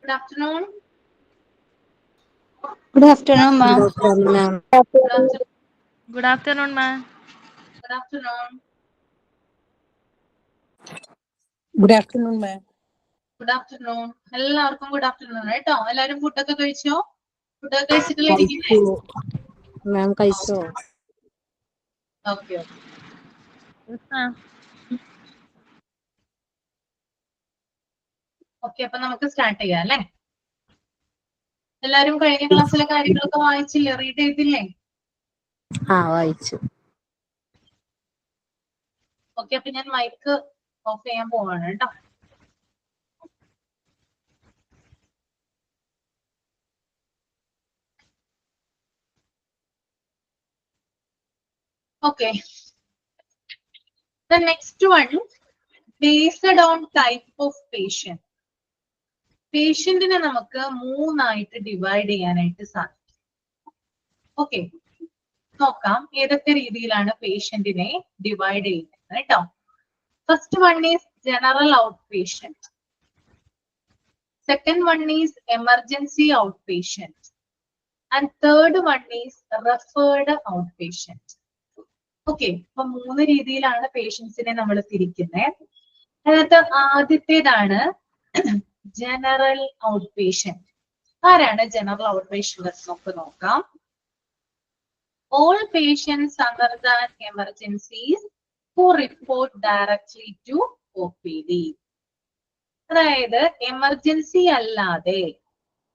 Good afternoon. Good afternoon, ma'am. Good afternoon. Good afternoon, ma'am. Good afternoon. Good afternoon, ma'am. Good afternoon. എല്ലാവർക്കും good afternoon കേട്ടോ. എല്ലാവരും ഫുഡൊക്കെ കഴിച്ചോ? ഫുഡൊക്കെ കഴിച്ചിട്ടല്ലേ ഇരിക്കുന്നേ? Ma'am, kaiso? Okay. Yes, ma'am. Okay, അപ്പൊ നമുക്ക് സ്റ്റാർട്ട് ചെയ്യാം അല്ലേ? എല്ലാരും കഴിഞ്ഞ ക്ലാസ്സിലെ കാര്യങ്ങളൊക്കെ വായിച്ചില്ലേ? റീഡ് ചെയ്തില്ലേ? വായിച്ചു. ഓക്കെ, അപ്പൊ ഞാൻ മൈക്ക് ഓഫ് ചെയ്യാൻ പോവാണ് കേട്ടോ. Okay. The next one, based on type of patient. പേഷ്യന്റിനെ നമുക്ക് മൂന്നായിട്ട് ഡിവൈഡ് ചെയ്യാനായിട്ട് സാധിക്കും. ഓക്കെ, നോക്കാം ഏതൊക്കെ രീതിയിലാണ് പേഷ്യന്റിനെ ഡിവൈഡ് ചെയ്യുന്നത് കേട്ടോ. First one is general outpatient. Second one is emergency outpatient. And third one is referred outpatient. Okay, അപ്പൊ മൂന്ന് രീതിയിലാണ് പേഷ്യൻസിനെ നമ്മൾ തിരിക്കുന്നത്. അതിനകത്ത് ആദ്യത്തേതാണ് ജനറൽ ഔട്ട് പേഷ്യന്റ്. ആരാണ് ജനറൽ ഔട്ട് പേഷ്യന്റ് എന്ന് നമുക്ക് നോക്കാം. All patients other than emergencies who report directly to OPD. അതായത് എമർജൻസി അല്ലാതെ,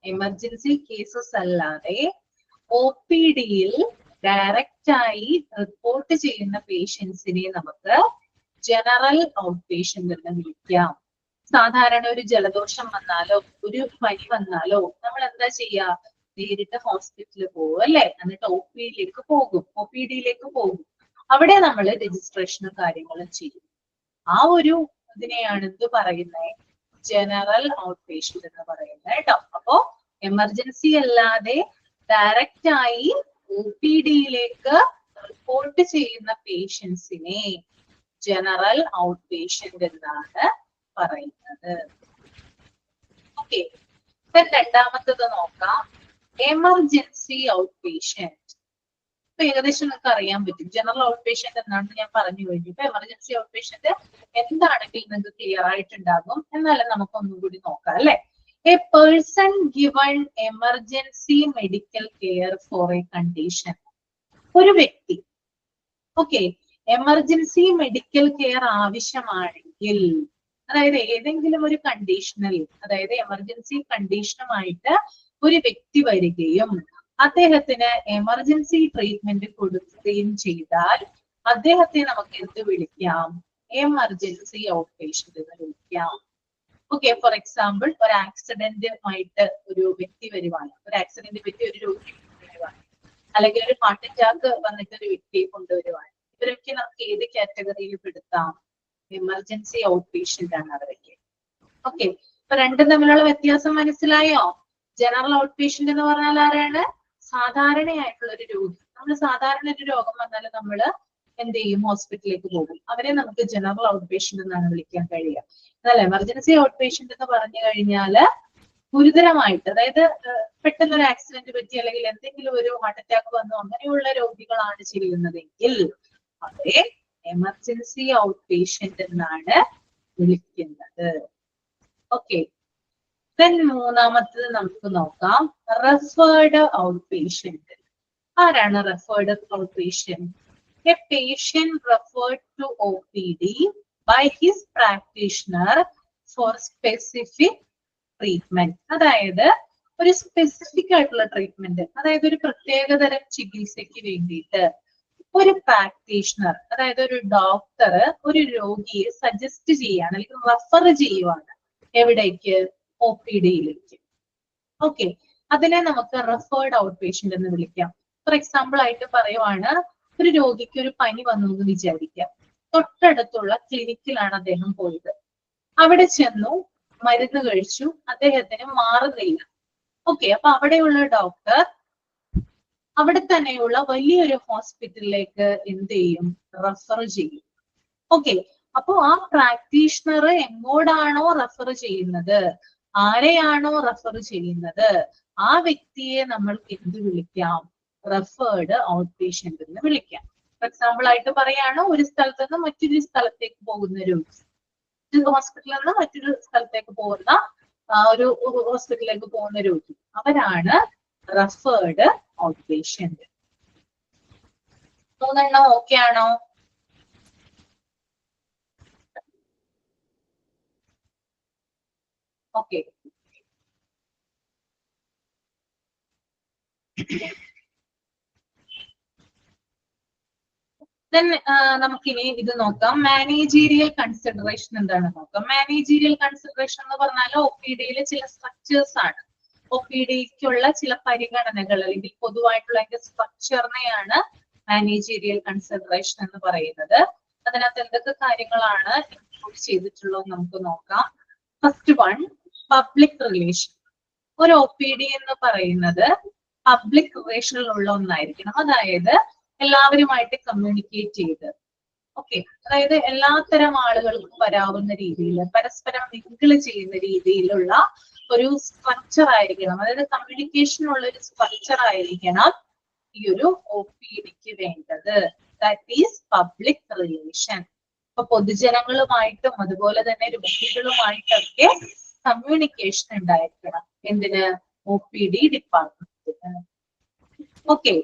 എമർജൻസി കേസസ് അല്ലാതെ OPD-യിൽ ഡയറക്റ്റ് ആയി റിപ്പോർട്ട് ചെയ്യുന്ന പേഷ്യൻസിനെ നമുക്ക് ജനറൽ ഔട്ട് പേഷ്യന്റ് എന്ന് വിളിക്കാം. സാധാരണ ഒരു ജലദോഷം വന്നാലോ ഒരു പനി വന്നാലോ നമ്മൾ എന്താ ചെയ്യാ? നേരിട്ട് ഹോസ്പിറ്റലിൽ പോകും അല്ലെ? എന്നിട്ട് OPD-യിലേക്ക് പോകും. അവിടെ നമ്മൾ രജിസ്ട്രേഷനും കാര്യങ്ങളും ചെയ്യും. ആ ഒരു ഇതിനെയാണ് എന്ത് പറയുന്നത്? ജനറൽ ഔട്ട് പേഷ്യന്റ് എന്ന് പറയുന്നത് കേട്ടോ. അപ്പോ എമർജൻസി അല്ലാതെ ഡയറക്റ്റ് ആയി OPD-യിലേക്ക് റിപ്പോർട്ട് ചെയ്യുന്ന പേഷ്യൻസിനെ ജനറൽ ഔട്ട് പേഷ്യന്റ് എന്നാണ് പറയുന്നത്. ഓക്കെ, രണ്ടാമത്തത് നോക്കാം, എമർജൻസി ഔട്ട് പേഷ്യന്റ്. ഇപ്പൊ ഏകദേശം നിങ്ങൾക്ക് അറിയാൻ പറ്റും ജനറൽ ഔട്ട് പേഷ്യന്റ് എന്നാണ് ഞാൻ പറഞ്ഞു കഴിഞ്ഞു. ഇപ്പൊ എമർജൻസി ഔട്ട് പേഷ്യന്റ് എന്താണെങ്കിൽ നിങ്ങൾക്ക് ക്ലിയർ ആയിട്ടുണ്ടാകും. എന്നാലും നമുക്ക് ഒന്നും കൂടി നോക്കാം അല്ലെ. A person given emergency medical care for a condition. ഒരു വ്യക്തി ഓക്കെ എമർജൻസി മെഡിക്കൽ കെയർ ആവശ്യമാണെങ്കിൽ, അതായത് ഏതെങ്കിലും ഒരു കണ്ടീഷനിൽ, അതായത് എമർജൻസി കണ്ടീഷനുമായിട്ട് ഒരു വ്യക്തി വരികയും അദ്ദേഹത്തിന് എമർജൻസി ട്രീറ്റ്മെന്റ് കൊടുക്കുകയും ചെയ്താൽ അദ്ദേഹത്തെ നമുക്ക് എന്ത് വിളിക്കാം? എമർജൻസി ഔട്ട് പേഷ്യന്റ് എന്ന് വിളിക്കാം. ഓക്കെ, ഫോർ എക്സാമ്പിൾ ഒരു ആക്സിഡന്റുമായിട്ട് ഒരു വ്യക്തി വരുവാണ്, ഒരു ആക്സിഡന്റ് പറ്റി ഒരു രോഗി വരുവാണ്, അല്ലെങ്കിൽ ഒരു ഹാർട്ട് അറ്റാക്ക് വന്നിട്ട് ഒരു വ്യക്തിയെ കൊണ്ടുവരുവാണ്. ഇവരൊക്കെ നമുക്ക് ഏത് കാറ്റഗറിയിൽ പെടുത്താം? എമർജൻസി ഔട്ട് പേഷ്യന്റ് ആണ് അവരൊക്കെ. ഓക്കെ, അപ്പൊ രണ്ടും തമ്മിലുള്ള വ്യത്യാസം മനസ്സിലായോ? ജനറൽ ഔട്ട് പേഷ്യന്റ് എന്ന് പറഞ്ഞാൽ ആരാണ്? സാധാരണയായിട്ടുള്ള ഒരു രോഗി. നമ്മൾ സാധാരണ ഒരു രോഗം വന്നാൽ നമ്മൾ എന്ത് ചെയ്യും? ഹോസ്പിറ്റലിലേക്ക് പോകും. അവരെ നമുക്ക് ജനറൽ ഔട്ട് പേഷ്യന്റ് എന്നാണ് വിളിക്കാൻ കഴിയുക. എന്നാൽ എമർജൻസി ഔട്ട് പേഷ്യന്റ് എന്ന് പറഞ്ഞു കഴിഞ്ഞാൽ ഗുരുതരമായിട്ട്, അതായത് പെട്ടെന്ന് ഒരു ആക്സിഡന്റ് പറ്റി അല്ലെങ്കിൽ എന്തെങ്കിലും ഒരു ഹാർട്ട് അറ്റാക്ക് വന്നു അങ്ങനെയുള്ള രോഗികളാണ് ചെയ്യുന്നതെങ്കിൽ അവരെ എമർജൻസി ഔട്ട് പേഷ്യന്റ് എന്നാണ് വിളിക്കുന്നത്. ഓക്കെ, മൂന്നാമത്തത് നമുക്ക് നോക്കാം, റെഫേർഡ് ഔട്ട് പേഷ്യന്റ്. ആരാണ് referred out patient? A patient referred to OPD by his practitioner for specific treatment. അതായത് ഒരു സ്പെസിഫിക് ആയിട്ടുള്ള ട്രീറ്റ്മെന്റ്, അതായത് ഒരു പ്രത്യേകതരം ചികിത്സയ്ക്ക് വേണ്ടിയിട്ട് ഒരു പ്രാക്ടീഷണർ, അതായത് ഒരു ഡോക്ടർ ഒരു രോഗിയെ സജസ്റ്റ് ചെയ്യാണ് അല്ലെങ്കിൽ റെഫർ ചെയ്യുവാണ്. എവിടേക്ക്? OPD-യിലേക്ക്. ഓക്കെ, അതിനെ നമുക്ക് റെഫേർഡ് ഔട്ട് പേഷ്യന്റ് എന്ന് വിളിക്കാം. ഫോർ എക്സാമ്പിൾ ആയിട്ട് പറയുവാണ്, ഒരു രോഗിക്ക് ഒരു പനി വന്നു എന്ന് വിചാരിക്കാം. തൊട്ടടുത്തുള്ള ക്ലിനിക്കിലാണ് അദ്ദേഹം പോയത്. അവിടെ ചെന്നു, മരുന്ന് കഴിച്ചു, അദ്ദേഹത്തിന് മാറുന്നില്ല. ഓക്കെ, അപ്പൊ അവിടെയുള്ള ഡോക്ടർ അവിടെ തന്നെയുള്ള വലിയൊരു ഹോസ്പിറ്റലിലേക്ക് എന്ത് ചെയ്യും? റെഫർ ചെയ്യും. ഓക്കെ, അപ്പൊ ആ പ്രാക്ടീഷണർ എങ്ങോട്ടാണോ റെഫർ ചെയ്യുന്നത് ആരെയാണോ റെഫർ ചെയ്യുന്നത് ആ വ്യക്തിയെ നമ്മൾക്ക് എന്ത് വിളിക്കാം? റെഫേർഡ് ഔട്ട് പേഷ്യന്റ് എന്ന് വിളിക്കാം. ഫോർ എക്സാമ്പിൾ ആയിട്ട് പറയാണ്, ഒരു സ്ഥലത്ത് നിന്ന് മറ്റൊരു സ്ഥലത്തേക്ക് പോകുന്ന രോഗി, ഒരു ഹോസ്പിറ്റലിൽ നിന്ന് മറ്റൊരു സ്ഥലത്തേക്ക് പോകുന്ന ഒരു ഹോസ്പിറ്റലിലേക്ക് പോകുന്ന രോഗി, അവരാണ് റെഫേർഡ് ഔട്ട് പേഷ്യന്റ്. മൂന്നെണ്ണം ഓക്കെ ആണോ? ഓക്കെ. നമുക്കിനി ഇത് നോക്കാം. മാനേജീരിയൽ കൺസിഡറേഷൻ എന്താണ് നോക്കാം. മാനേജീരിയൽ കൺസിഡറേഷൻ എന്ന് പറഞ്ഞാൽ ഒ പി ഡിയിലെ ചില സ്ട്രക്ചേഴ്സ് ആണ്. ഒ പി ഡിക്കുള്ള ചില പരിഗണനകൾ അല്ലെങ്കിൽ പൊതുവായിട്ടുള്ള അതിന്റെ സ്ട്രക്ചറിനെയാണ് മാനേജീരിയൽ കൺസിഡറേഷൻ എന്ന് പറയുന്നത്. അതിനകത്ത് എന്തൊക്കെ കാര്യങ്ങളാണ് ഇൻക്ലൂഡ് ചെയ്തിട്ടുള്ളത് നമുക്ക് നോക്കാം. First one, public relation. ഒരു ഒ പി ഡി എന്ന് പറയുന്നത് പബ്ലിക് റിലേഷനിലുള്ള ഒന്നായിരിക്കണം. അതായത് എല്ലാവരുമായിട്ട് കമ്മ്യൂണിക്കേറ്റ് ചെയ്ത്, ഓക്കെ, അതായത് എല്ലാത്തരം ആളുകൾക്കും വരാവുന്ന രീതിയിൽ പരസ്പരം മിങ്കിൾ ചെയ്യുന്ന രീതിയിലുള്ള ഒരു സ്ട്രക്ചർ ആയിരിക്കണം. അതായത് കമ്മ്യൂണിക്കേഷൻ ഉള്ള ഒരു സ്ട്രക്ചർ ആയിരിക്കണം ഈ ഒരു ഒ പി ഡിക്ക് വേണ്ടത്. That is public relation. ഇപ്പൊ പൊതുജനങ്ങളുമായിട്ടും അതുപോലെ തന്നെ രോഗികളുമായിട്ടൊക്കെ കമ്മ്യൂണിക്കേഷൻ ഉണ്ടായിരിക്കണം. എന്തിന്? ഒ പി ഡി ഡിപ്പാർട്ട്മെന്റിന്. ഓക്കെ.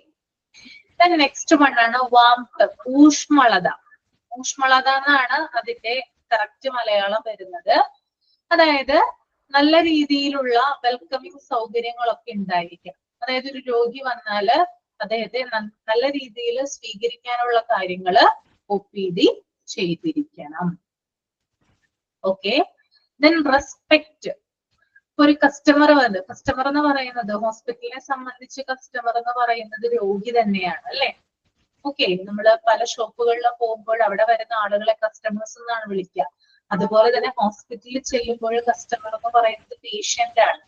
നെക്സ്റ്റ് വൺ ആണ് വാംത്ത്, ഊഷ്മളത. ഊഷ്മളത എന്നാണ് അതിന്റെ കറക്റ്റ് മലയാളം വരുന്നത്. അതായത് നല്ല രീതിയിലുള്ള വെൽക്കമിങ് സൗകര്യങ്ങളൊക്കെ ഉണ്ടായിരിക്കണം. അതായത് ഒരു രോഗി വന്നാല് അദ്ദേഹത്തെ നല്ല രീതിയിൽ സ്വീകരിക്കാനുള്ള കാര്യങ്ങള് ഒ പി ഡി ചെയ്തിരിക്കണം. ഓക്കെ. Then respect. ഒരു കസ്റ്റമർ വന്ന്, കസ്റ്റമർ എന്ന് പറയുന്നത് ഹോസ്പിറ്റലിനെ സംബന്ധിച്ച് കസ്റ്റമർ എന്ന് പറയുന്നത് രോഗി തന്നെയാണ്, അല്ലെ? ഓക്കെ. നമ്മള് പല ഷോപ്പുകളിലും പോകുമ്പോൾ അവിടെ വരുന്ന ആളുകളെ കസ്റ്റമേഴ്സ് എന്നാണ് വിളിക്കുക. അതുപോലെ തന്നെ ഹോസ്പിറ്റലിൽ ചെല്ലുമ്പോൾ കസ്റ്റമർ എന്ന് പറയുന്നത് പേഷ്യന്റ് ആണ്.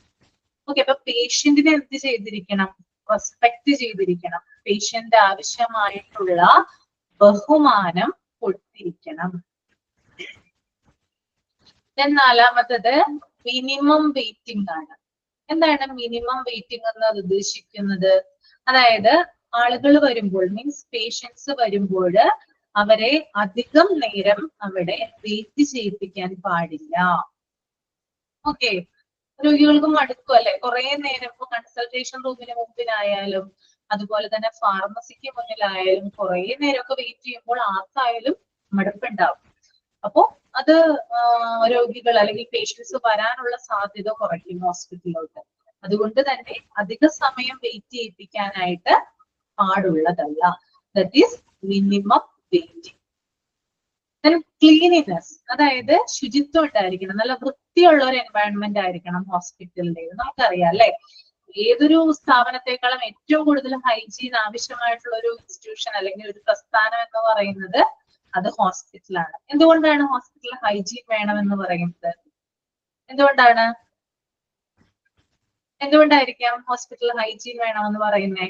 ഓക്കെ. അപ്പൊ പേഷ്യന്റിനെ എന്ത് ചെയ്തിരിക്കണം? റെസ്പെക്ട് ചെയ്തിരിക്കണം. പേഷ്യന്റ് ആവശ്യമായിട്ടുള്ള ബഹുമാനം കൊടുത്തിരിക്കണം. നാലാമത്തത് മിനിമം വെയിറ്റിംഗ് ആണ്. എന്താണ് മിനിമം വെയിറ്റിംഗ് എന്ന് ഉദ്ദേശിക്കുന്നത്? അതായത് ആളുകൾ വരുമ്പോൾ, മീൻസ് പേഷ്യൻസ് വരുമ്പോൾ അവരെ അധികം നേരം അവിടെ വെയിറ്റ് ചെയ്യിപ്പിക്കാൻ പാടില്ല. ഓക്കെ. രോഗികൾക്ക് മടുക്കും, അല്ലെ? കുറെ നേരം ഇപ്പൊ കൺസൾട്ടേഷൻ റൂമിന് മുമ്പിലായാലും അതുപോലെ തന്നെ ഫാർമസിക്ക് മുന്നിലായാലും കുറെ നേരമൊക്കെ വെയിറ്റ് ചെയ്യുമ്പോൾ ആർക്കായാലും മടുപ്പുണ്ടാവും. അപ്പോ അത് രോഗികൾ അല്ലെങ്കിൽ പേഷ്യൻസ് വരാനുള്ള സാധ്യത കുറയ്ക്കും ഹോസ്പിറ്റലിലോട്ട്. അതുകൊണ്ട് തന്നെ അധിക സമയം വെയിറ്റ് ചെയ്യിപ്പിക്കാനായിട്ട് പാടുള്ളതല്ല. That is minimum waiting. Cleanliness, അതായത് ശുചിത്വം ഉണ്ടായിരിക്കണം. നല്ല വൃത്തിയുള്ള ഒരു എൻവയൺമെന്റ് ആയിരിക്കണം ഹോസ്പിറ്റലിന്റെ. നമുക്കറിയാം, അല്ലെ? ഏതൊരു സ്ഥാപനത്തെക്കാളും ഏറ്റവും കൂടുതൽ ഹൈജീൻ ആവശ്യമായിട്ടുള്ള ഒരു ഇൻസ്റ്റിറ്റ്യൂഷൻ അല്ലെങ്കിൽ ഒരു പ്രസ്ഥാനം എന്ന് പറയുന്നത് അത് ഹോസ്പിറ്റലാണ്. എന്തുകൊണ്ടാണ് ഹോസ്പിറ്റലിൽ ഹൈജീൻ വേണമെന്ന് പറയുന്നത്? എന്തുകൊണ്ടായിരിക്കാം ഹോസ്പിറ്റലിൽ ഹൈജീൻ വേണമെന്ന് പറയുന്നേ?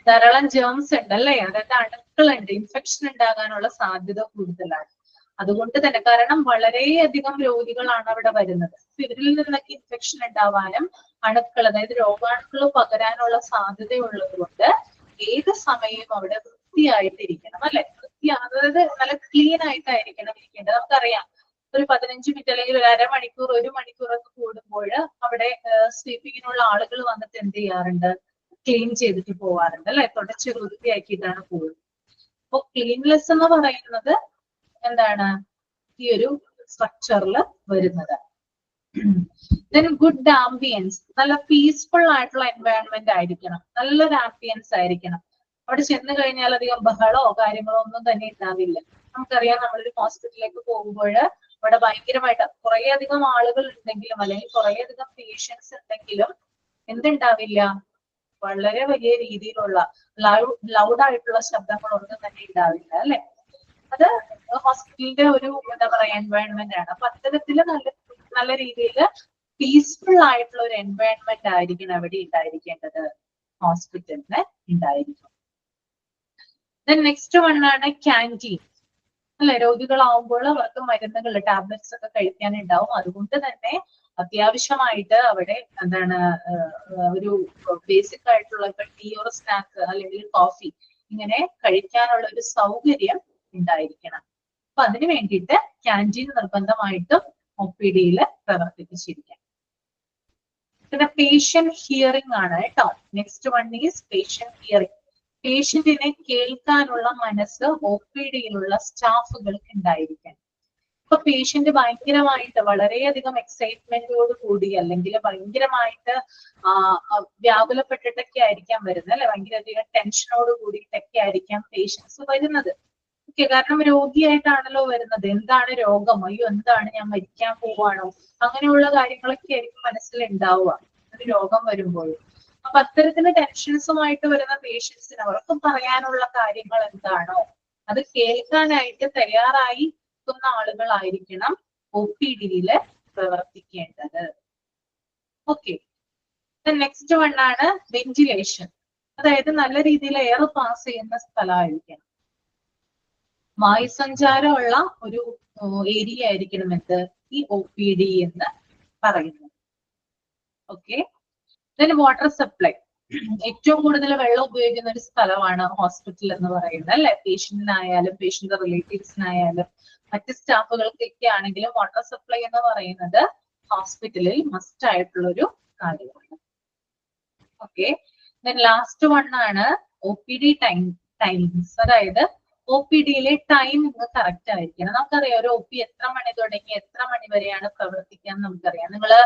ധാരാളം ജേംസ് ഉണ്ട്, അല്ലേ? അതായത് അണുക്കളുണ്ട്, ഇൻഫെക്ഷൻ ഉണ്ടാകാനുള്ള സാധ്യത കൂടുതലാണ്. അതുകൊണ്ട് തന്നെ, കാരണം വളരെയധികം രോഗികളാണ് അവിടെ വരുന്നത്. ഇവരിൽ നിന്നൊക്കെ ഇൻഫെക്ഷൻ ഉണ്ടാവാനും അണുക്കൾ, അതായത് രോഗാണുക്കൾ പകരാനുള്ള സാധ്യതയുള്ളത് കൊണ്ട് ഏത് സമയവും അവിടെ വൃത്തിയായിട്ടിരിക്കണം, അല്ലെ? അതായത് നല്ല ക്ലീൻ ആയിട്ടായിരിക്കണം ഇരിക്കേണ്ടത്. നമുക്കറിയാം, ഒരു 15 മിനിറ്റ് അല്ലെങ്കിൽ ഒരു അരമണിക്കൂർ, 1 മണിക്കൂറൊക്കെ കൂടുമ്പോൾ അവിടെ സ്വീപ്പിങ്ങിനുള്ള ആളുകൾ വന്നിട്ട് എന്ത് ചെയ്യാറുണ്ട്? ക്ലീൻ ചെയ്തിട്ട് പോവാറുണ്ട്, അല്ലെ? തുടച്ച് വൃത്തിയാക്കിയിട്ടാണ് പോകുന്നത്. അപ്പൊ ക്ലീൻലെസ് എന്ന് പറയുന്നത് എന്താണ്? ഈ ഒരു സ്ട്രക്ചറിൽ വരുന്നത്. ഗുഡ് ആംബിയൻസ്, നല്ല പീസ്ഫുൾ ആയിട്ടുള്ള എൻവയൺമെന്റ് ആയിരിക്കണം. നല്ലൊരു ആംബിയൻസ് ആയിരിക്കണം. അവിടെ ചെന്ന് കഴിഞ്ഞാൽ അധികം ബഹളോ കാര്യങ്ങളോ ഒന്നും തന്നെ ഉണ്ടാവില്ല. നമുക്കറിയാം, നമ്മളൊരു ഹോസ്പിറ്റലിലേക്ക് പോകുമ്പോൾ അവിടെ ഭയങ്കരമായിട്ട് കുറേയധികം ആളുകൾ ഉണ്ടെങ്കിലും അല്ലെങ്കിൽ കുറേയധികം പേഷ്യൻസ് ഉണ്ടെങ്കിലും എന്തുണ്ടാവില്ല? വളരെ വലിയ രീതിയിലുള്ള ലൗഡായിട്ടുള്ള ശബ്ദങ്ങളൊന്നും തന്നെ ഉണ്ടാവില്ല, അല്ലെ? അത് ഹോസ്പിറ്റലിന്റെ ഒരു എന്താ പറയാ എൻവയൺമെന്റ് ആണ്. അപ്പൊ അത്തരത്തില് നല്ല രീതിയിൽ പീസ്ഫുൾ ആയിട്ടുള്ള ഒരു എൻവയൺമെന്റ് ആയിരിക്കണം അവിടെ ഉണ്ടായിരിക്കേണ്ടത്, ഹോസ്പിറ്റലിന് ഉണ്ടായിരിക്കും. നെക്സ്റ്റ് വൺ ആണ് ക്യാൻറ്റീൻ. അല്ലെ? രോഗികളാവുമ്പോൾ അവർക്ക് മരുന്നുകൾ, ടാബ്ലറ്റ്സ് ഒക്കെ കഴിക്കാനുണ്ടാവും. അതുകൊണ്ട് തന്നെ അത്യാവശ്യമായിട്ട് അവിടെ എന്താണ് ഒരു ബേസിക് ആയിട്ടുള്ള ടീ ഓർ സ്നാക്ക് അല്ലെങ്കിൽ കോഫി ഇങ്ങനെ കഴിക്കാനുള്ള ഒരു സൗകര്യം ഉണ്ടായിരിക്കണം. അപ്പൊ അതിന് വേണ്ടിയിട്ട് ക്യാൻറ്റീൻ നിർബന്ധമായിട്ടും OPD-യിൽ പ്രവർത്തിപ്പിച്ചിരിക്കണം. പിന്നെ പേഷ്യന്റ് ഹിയറിംഗ് ആണ് കേട്ടോ. Next one is patient hearing. പേഷ്യന്റിനെ കേൾക്കാനുള്ള മനസ്സ് OPD-യിലുള്ള സ്റ്റാഫുകൾക്ക് ഉണ്ടായിരിക്കണം. ഇപ്പൊ പേഷ്യന്റ് ഭയങ്കരമായിട്ട് വളരെയധികം എക്സൈറ്റ്മെന്റോട് കൂടി അല്ലെങ്കിൽ ഭയങ്കരമായിട്ട് വ്യാകുലപ്പെട്ടിട്ടൊക്കെ ആയിരിക്കാം വരുന്നത്, അല്ലെ? ഭയങ്കരധികം ടെൻഷനോട് കൂടിയിട്ടൊക്കെ ആയിരിക്കാം പേഷ്യൻസ് വരുന്നത്. ഓക്കെ, കാരണം രോഗിയായിട്ടാണല്ലോ വരുന്നത്. എന്താണ് രോഗം? അയ്യോ എന്താണ്, ഞാൻ മരിക്കാൻ പോവാണോ? അങ്ങനെയുള്ള കാര്യങ്ങളൊക്കെ ആയിരിക്കും മനസ്സിലുണ്ടാവുക ഒരു രോഗം വരുമ്പോൾ. അപ്പൊ അത്തരത്തിന് ടെൻഷൻസുമായിട്ട് വരുന്ന പേഷ്യൻസിന് അവർക്ക് പറയാനുള്ള കാര്യങ്ങൾ എന്താണോ അത് കേൾക്കാനായിട്ട് തയ്യാറായി ുന്ന ആളുകളായിരിക്കണം OPD-യിൽ പ്രവർത്തിക്കേണ്ടത്. ഓക്കെ, നെക്സ്റ്റ് വൺ ആണ് വെന്റിലേഷൻ. അതായത് നല്ല രീതിയിൽ എയർ പാസ് ചെയ്യുന്ന സ്ഥലമായിരിക്കണം. വായുസഞ്ചാരമുള്ള ഒരു ഏരിയ ആയിരിക്കണം എന്ത് ഈ OPD എന്ന് പറയുന്നത്. Okay, then water supply. ഏറ്റവും കൂടുതൽ വെള്ളം ഉപയോഗിക്കുന്ന ഒരു സ്ഥലമാണ് ഹോസ്പിറ്റൽ എന്ന് പറയുന്നത്, അല്ലെ? പേഷ്യന്റിനായാലും പേഷ്യന്റ് റിലേറ്റീവ്സിനായാലും മറ്റ് സ്റ്റാഫുകൾക്കൊക്കെ ആണെങ്കിലും വാട്ടർ സപ്ലൈ എന്ന് പറയുന്നത് ഹോസ്പിറ്റലിൽ മസ്റ്റ് ആയിട്ടുള്ള ഒരു കാര്യമാണ്. ഓക്കെ, ദെൻ ലാസ്റ്റ് വൺ ആണ് OPD ടൈമിങ്സ്. അതായത് OPD-യിലെ ടൈമിങ് കറക്റ്റ് ആയിരിക്കണം. നമുക്കറിയാം ഒരു OP എത്ര മണി തുടങ്ങി എത്ര മണി വരെയാണ് പ്രവർത്തിക്കാൻ നമുക്കറിയാം. നിങ്ങള്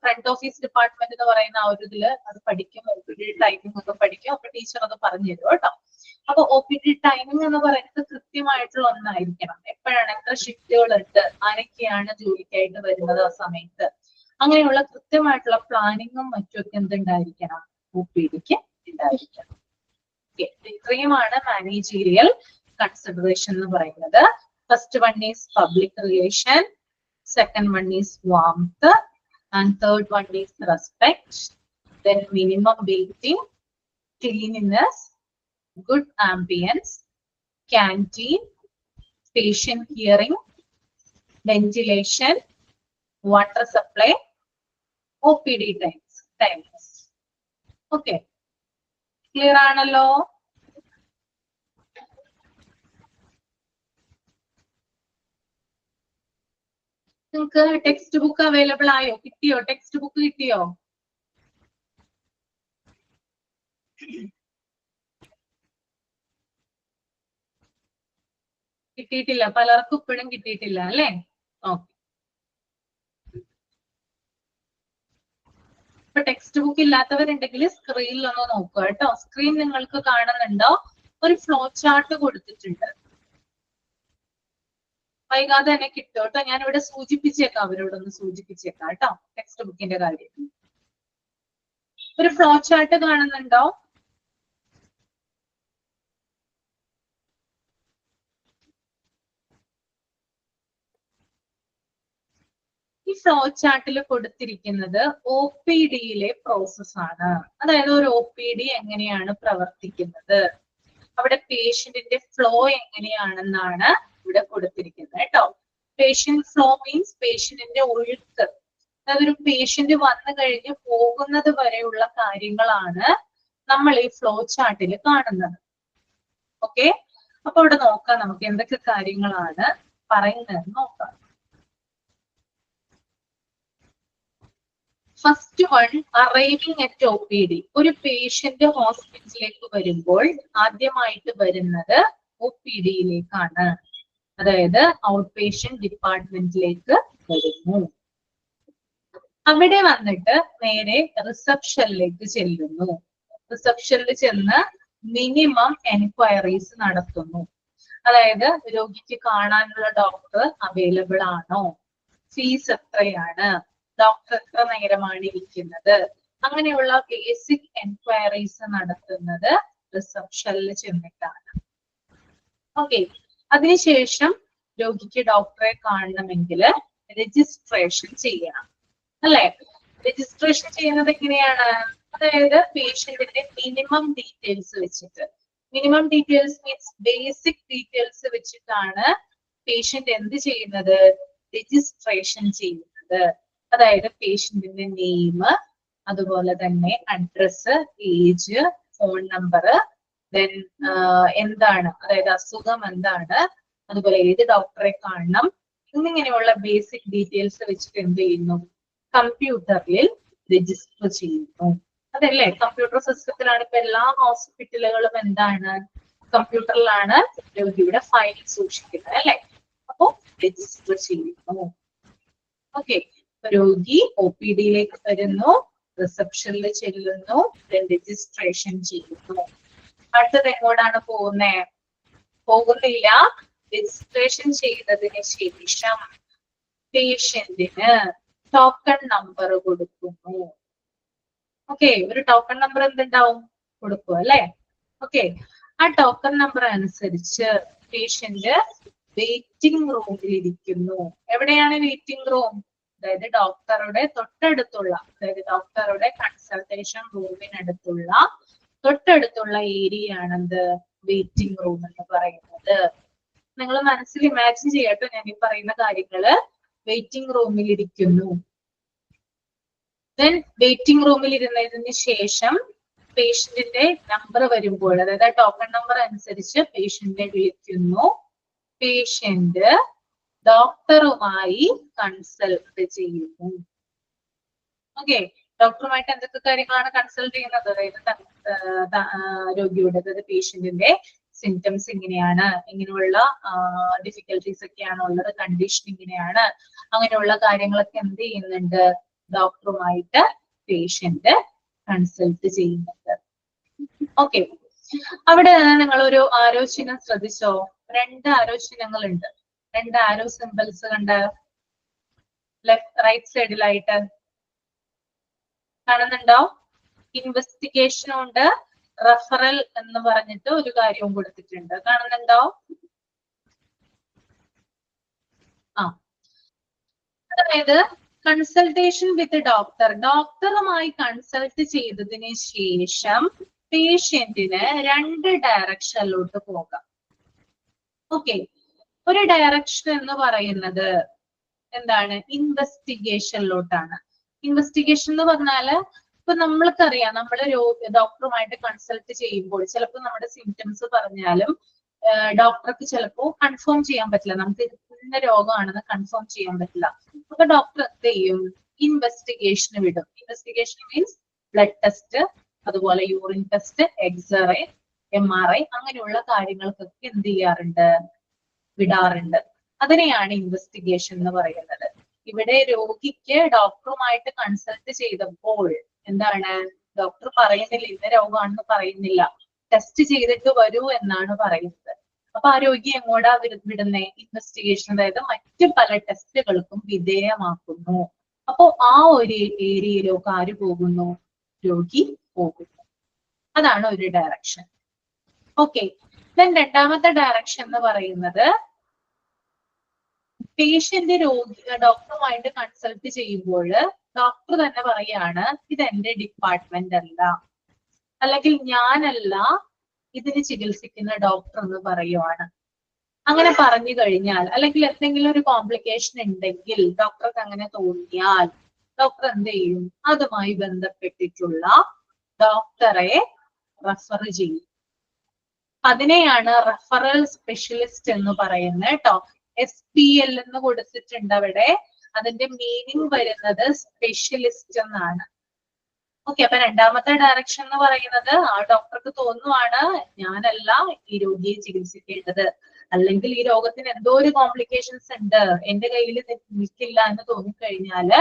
ഫ്രണ്ട് ഓഫീസ് ഡിപ്പാർട്ട്മെന്റ് എന്ന് പറയുന്ന ആ ഒരു ഇതില് അത് പഠിക്കും, OPD ടൈമിംഗ് ഒക്കെ പഠിക്കും. അപ്പൊ ടീച്ചർ അത് പറഞ്ഞു തരും കേട്ടോ. അപ്പൊ OPD ടൈമിംഗ് എന്ന് പറയുന്നത് കൃത്യമായിട്ടുള്ള ഒന്നായിരിക്കണം. എപ്പോഴാണ്, എത്ര ഷിഫ്റ്റുകൾ ഉണ്ട്, ആരൊക്കെയാണ് ജോലിക്കായിട്ട് വരുന്നത് ആ സമയത്ത്, അങ്ങനെയുള്ള കൃത്യമായിട്ടുള്ള പ്ലാനിങ്ങും മറ്റുമൊക്കെ എന്തുണ്ടായിരിക്കണം, OPD-ക്ക് ഉണ്ടായിരിക്കണം. ഇത്രയുമാണ് മാനേജീരിയൽ കൺസിഡറേഷൻ എന്ന് പറയുന്നത്. First one is public relation, second one is warmth, and third one is respect, then minimum waiting, cleanliness, good ambience, canteen, patient hearing, ventilation, water supply, OPD times. Okay, clear ആണല്ലോ? നിങ്ങൾക്ക് text book available ആയോ? കിട്ടിയോ? Text book കിട്ടിയോ? കിട്ടിയിട്ടില്ല, പലർക്കും ഇപ്പോഴും കിട്ടിയിട്ടില്ല അല്ലേ? ഓക്കെ, ഇപ്പൊ ടെക്സ്റ്റ് ബുക്ക് ഇല്ലാത്തവരുണ്ടെങ്കിൽ സ്ക്രീനിൽ ഒന്ന് നോക്കുക കേട്ടോ. സ്ക്രീൻ നിങ്ങൾക്ക് കാണുന്നുണ്ടോ? ഒരു ഫ്ലോ ചാർട്ട് കൊടുത്തിട്ടുണ്ട്. വൈകാതെ തന്നെ കിട്ടും കേട്ടോ. ഞാൻ ഇവിടെ സൂചിപ്പിച്ചേക്കാം, അവരോടൊന്ന് സൂചിപ്പിച്ചേക്കാം കേട്ടോ ടെക്സ്റ്റ് ബുക്കിന്റെ കാര്യം. ഒരു ഫ്ലോ ചാർട്ട് കാണുന്നുണ്ടോ? ഈ ഫ്ലോ ചാർട്ടിൽ കൊടുത്തിരിക്കുന്നത് OPD-യിലെ പ്രോസസ് ആണ്. അതായത് ഒരു OPD എങ്ങനെയാണ് പ്രവർത്തിക്കുന്നത്, അവിടെ പേഷ്യന്റിന്റെ ഫ്ലോ എങ്ങനെയാണെന്നാണ് ഇവിടെ കൊടുത്തിരിക്കുന്നത് കേട്ടോ. പേഷ്യന്റ് ഫ്ലോ മീൻസ് പേഷ്യന്റിന്റെ ഒഴുക്ക്. അതായത് ഒരു പേഷ്യന്റ് വന്നു കഴിഞ്ഞ് പോകുന്നത് വരെയുള്ള കാര്യങ്ങളാണ് നമ്മൾ ഈ ഫ്ലോ ചാർട്ടിൽ കാണുന്നത്. ഓക്കെ, അപ്പൊ ഇവിടെ നോക്കാം നമുക്ക് എന്തൊക്കെ കാര്യങ്ങളാണ് പറയുന്നതെന്ന് നോക്കാം. First one, arriving at OPD. ഒരു പേഷ്യന്റ് ഹോസ്പിറ്റലിലേക്ക് വരുമ്പോൾ ആദ്യമായിട്ട് വരുന്നത് OPD-യിലേക്കാണ്. അതായത് ഔട്ട് പേഷ്യന്റ് ഡിപ്പാർട്ട്മെന്റിലേക്ക് വരുന്നു. അവിടെ വന്നിട്ട് നേരെ റിസപ്ഷനിലേക്ക് ചെല്ലുന്നു. റിസപ്ഷനിൽ ചെന്ന് മിനിമം എൻക്വയറീസ് നടത്തുന്നു. അതായത് രോഗിക്ക് കാണാനുള്ള ഡോക്ടർ അവൈലബിൾ ആണോ, ഫീസ് എത്രയാണ്, ഡോക്ടർ എത്ര നേരമാണ് ഇരിക്കുന്നത്, അങ്ങനെയുള്ള ബേസിക് എൻക്വയറീസ് നടത്തുന്നത് റിസപ്ഷനിൽ ചെന്നിട്ടാണ്. ഓക്കെ, അതിനുശേഷം രോഗിക്ക് ഡോക്ടറെ കാണണമെങ്കിൽ രജിസ്ട്രേഷൻ ചെയ്യണം, അല്ലെ? രജിസ്ട്രേഷൻ ചെയ്യുന്നത് എങ്ങനെയാണ്? അതായത് പേഷ്യന്റിന്റെ മിനിമം ഡീറ്റെയിൽസ് വെച്ചിട്ട്, minimum details means basic details വെച്ചിട്ടാണ് പേഷ്യന്റ് എന്ത് ചെയ്യുന്നത്, രജിസ്ട്രേഷൻ ചെയ്യുന്നത്. അതായത് പേഷ്യന്റിന്റെ നെയിം, അതുപോലെ തന്നെ address, age, phone number, then എന്താണ്, അതായത് അസുഖം എന്താണ്, അതുപോലെ ഏത് ഡോക്ടറെ കാണണം, എന്നിങ്ങനെയുള്ള ബേസിക് ഡീറ്റെയിൽസ് വെച്ചിട്ട് എന്ത് ചെയ്യുന്നു, കമ്പ്യൂട്ടറിൽ രജിസ്റ്റർ ചെയ്യുന്നു. അതല്ലേ, കമ്പ്യൂട്ടർ സിസ്റ്റത്തിലാണ് ഇപ്പൊ എല്ലാ ഹോസ്പിറ്റലുകളും എന്താണ്, കമ്പ്യൂട്ടറിലാണ് രോഗിയുടെ ഫയൽ സൂക്ഷിക്കുന്നത് അല്ലെ. അപ്പോ രജിസ്റ്റർ ചെയ്യുന്നു. ഓക്കെ, രോഗി OPD-യിലേക്ക് വരുന്നു, റിസപ്ഷനിൽ ചെല്ലുന്നു, രജിസ്ട്രേഷൻ ചെയ്യുന്നു. അടുത്തത് എങ്ങോട്ടാണ് പോകുന്നില്ല. രജിസ്ട്രേഷൻ ചെയ്തതിന് ശേഷം പേഷ്യന്റിന് ടോക്കൺ നമ്പർ കൊടുക്കുന്നു. ഓക്കെ, ഒരു ടോക്കൺ നമ്പർ എന്തുണ്ടാവും, കൊടുക്കും അല്ലെ. ഓക്കെ, ആ ടോക്കൺ നമ്പർ അനുസരിച്ച് പേഷ്യന്റ് വെയിറ്റിംഗ് റൂമിൽ ഇരിക്കുന്നു. എവിടെയാണ് വെയിറ്റിംഗ് റൂം? അതായത് ഡോക്ടറുടെ തൊട്ടടുത്തുള്ള, അതായത് ഡോക്ടറുടെ കൺസൾട്ടേഷൻ റൂമിനടുത്തുള്ള തൊട്ടടുത്തുള്ള ഏരിയ ആണെന്ത്, വെയിറ്റിംഗ് റൂം എന്ന് പറയുന്നത്. നിങ്ങൾ മനസ്സിൽ ഇമാജിൻ ചെയ്യട്ടോ, ഞാൻ ഈ പറയുന്ന കാര്യങ്ങള്. വെയിറ്റിംഗ് റൂമിൽ ഇരിക്കുന്നു. ദെൻ വെയിറ്റിംഗ് റൂമിൽ ഇരുന്നതിന് ശേഷം പേഷ്യന്റിന്റെ നമ്പർ വരുമ്പോൾ, അതായത് ടോക്കൺ നമ്പർ അനുസരിച്ച് പേഷ്യന്റിനെ വിളിക്കുന്നു. പേഷ്യന്റ് ഡോക്ടറുമായി കൺസൾട്ട് ചെയ്യുന്നു. ഓക്കെ, ഡോക്ടറുമായിട്ട് എന്തൊക്കെ കാര്യങ്ങളാണ് കൺസൾട്ട് ചെയ്യുന്നത്? അതായത് രോഗിയുടെ, അതായത് പേഷ്യന്റിന്റെ സിംറ്റംസ് ഇങ്ങനെയാണ്, ഇങ്ങനെയുള്ള ഡിഫിക്കൽട്ടീസ് ഒക്കെയാണ് ഉള്ളത്, കണ്ടീഷൻ ഇങ്ങനെയാണ്, അങ്ങനെയുള്ള കാര്യങ്ങളൊക്കെ എന്ത് ചെയ്യുന്നുണ്ട്, ഡോക്ടറുമായിട്ട് പേഷ്യന്റ് കൺസൾട്ട് ചെയ്യുന്നുണ്ട്. ഓക്കെ, അവിടെ നിങ്ങൾ ഒരു ആരോ ചിഹ്നം ശ്രദ്ധിച്ചോ? 2 ആരോ ചിഹ്നങ്ങളുണ്ട്. 2 ആരോ സിമ്പിൾസ് കണ്ട് റൈറ്റ് സൈഡിലായിട്ട് കാണുന്നുണ്ടോ? ഇൻവെസ്റ്റിഗേഷനും ഉണ്ട്, റെഫറൽ എന്ന് പറഞ്ഞിട്ട് ഒരു കാര്യവും കൊടുത്തിട്ടുണ്ട്. കാണുന്നുണ്ടോ? അതായത് കൺസൾട്ടേഷൻ വിത്ത് ഡോക്ടർ, ഡോക്ടറുമായി കൺസൾട്ട് ചെയ്തതിന് ശേഷം പേഷ്യന്റിന് 2 ഡയറക്ഷനിലോട്ട് പോകാം. ഓക്കെ, ഒരു ഡയറക്ഷൻ എന്ന് പറയുന്നത് എന്താണ്, ഇൻവെസ്റ്റിഗേഷനിലോട്ടാണ്. ഇൻവെസ്റ്റിഗേഷൻ എന്ന് പറഞ്ഞാല് ഇപ്പൊ നമ്മൾക്കറിയാം, നമ്മള് ഡോക്ടറുമായിട്ട് കൺസൾട്ട് ചെയ്യുമ്പോൾ ചിലപ്പോൾ നമ്മുടെ സിംറ്റംസ് പറഞ്ഞാലും ഡോക്ടർക്ക് ചിലപ്പോൾ കൺഫേം ചെയ്യാൻ പറ്റില്ല, നമുക്ക് ഇന്ന രോഗമാണെന്ന് കൺഫേം ചെയ്യാൻ പറ്റില്ല. അപ്പൊ ഡോക്ടർ എന്ത് ചെയ്യും, ഇൻവെസ്റ്റിഗേഷന് വിടും. ഇൻവെസ്റ്റിഗേഷൻ മീൻസ് ബ്ലഡ് ടെസ്റ്റ്, അതുപോലെ യൂറിൻ ടെസ്റ്റ്, എക്സ്റേ, MRI, അങ്ങനെയുള്ള കാര്യങ്ങൾക്കൊക്കെ എന്ത് ചെയ്യാറുണ്ട്, വിടാറുണ്ട്. അതിനെയാണ് ഇൻവെസ്റ്റിഗേഷൻ എന്ന് പറയുന്നത്. ഇവിടെ രോഗിക്ക് ഡോക്ടറുമായിട്ട് കൺസൾട്ട് ചെയ്തപ്പോൾ എന്താണ്, ഡോക്ടർ പറയുന്നില്ല, ഇന്ന രോഗമാണെന്ന് പറയുന്നില്ല, ടെസ്റ്റ് ചെയ്തിട്ട് വരൂ എന്നാണ് പറയുന്നത്. അപ്പൊ ആ രോഗി എങ്ങോട്ടാ വിടുന്നേ, ഇൻവെസ്റ്റിഗേഷൻ, അതായത് മറ്റു പല ടെസ്റ്റുകൾക്കും വിധേയമാക്കുന്നു. അപ്പോ ആ ഒരു ഏരിയയിലേക്ക് ആര് പോകുന്നു, രോഗി പോകുന്നു. അതാണ് ഒരു ഡയറക്ഷൻ. ഓക്കെ, ദെൻ രണ്ടാമത്തെ ഡയറക്ഷൻ എന്ന് പറയുന്നത് പേഷ്യന്റ് ഡോക്ടറുമായിട്ട് കൺസൾട്ട് ചെയ്യുമ്പോൾ ഡോക്ടർ തന്നെ പറയാണ്, ഇത് എന്റെ ഡിപ്പാർട്ട്മെന്റ് അല്ല, അല്ലെങ്കിൽ ഞാനല്ല ഇതിന് ചികിത്സിക്കുന്ന ഡോക്ടർ എന്ന് പറയുവാണ്. അങ്ങനെ പറഞ്ഞു കഴിഞ്ഞാൽ, അല്ലെങ്കിൽ എന്തെങ്കിലും ഒരു കോംപ്ലിക്കേഷൻ ഉണ്ടെങ്കിൽ ഡോക്ടർക്ക് അങ്ങനെ തോന്നിയാൽ ഡോക്ടർ എന്ത് ചെയ്യും, അതുമായി ബന്ധപ്പെട്ടിട്ടുള്ള ഡോക്ടറെ റെഫർ ചെയ്യും. അതിനെയാണ് റെഫറൽ സ്പെഷ്യലിസ്റ്റ് എന്ന് പറയുന്നത് കേട്ടോ. SPL എന്ന് കൊടുത്തിട്ടുണ്ട് അവിടെ. അതിന്റെ മീനിങ് വരുന്നത് സ്പെഷ്യലിസ്റ്റ് എന്നാണ്. ഓക്കെ, അപ്പൊ രണ്ടാമത്തെ ഡയറക്ഷൻ എന്ന് പറയുന്നത് ആ ഡോക്ടർക്ക് തോന്നുവാണ്, ഞാനല്ല ഈ രോഗിയെ ചികിത്സിക്കേണ്ടത്, അല്ലെങ്കിൽ ഈ രോഗത്തിന് എന്തോ ഒരു കോംപ്ലിക്കേഷൻസ് ഉണ്ട്, എന്റെ കയ്യിൽ നിൽക്കില്ല എന്ന് തോന്നിക്കഴിഞ്ഞാല്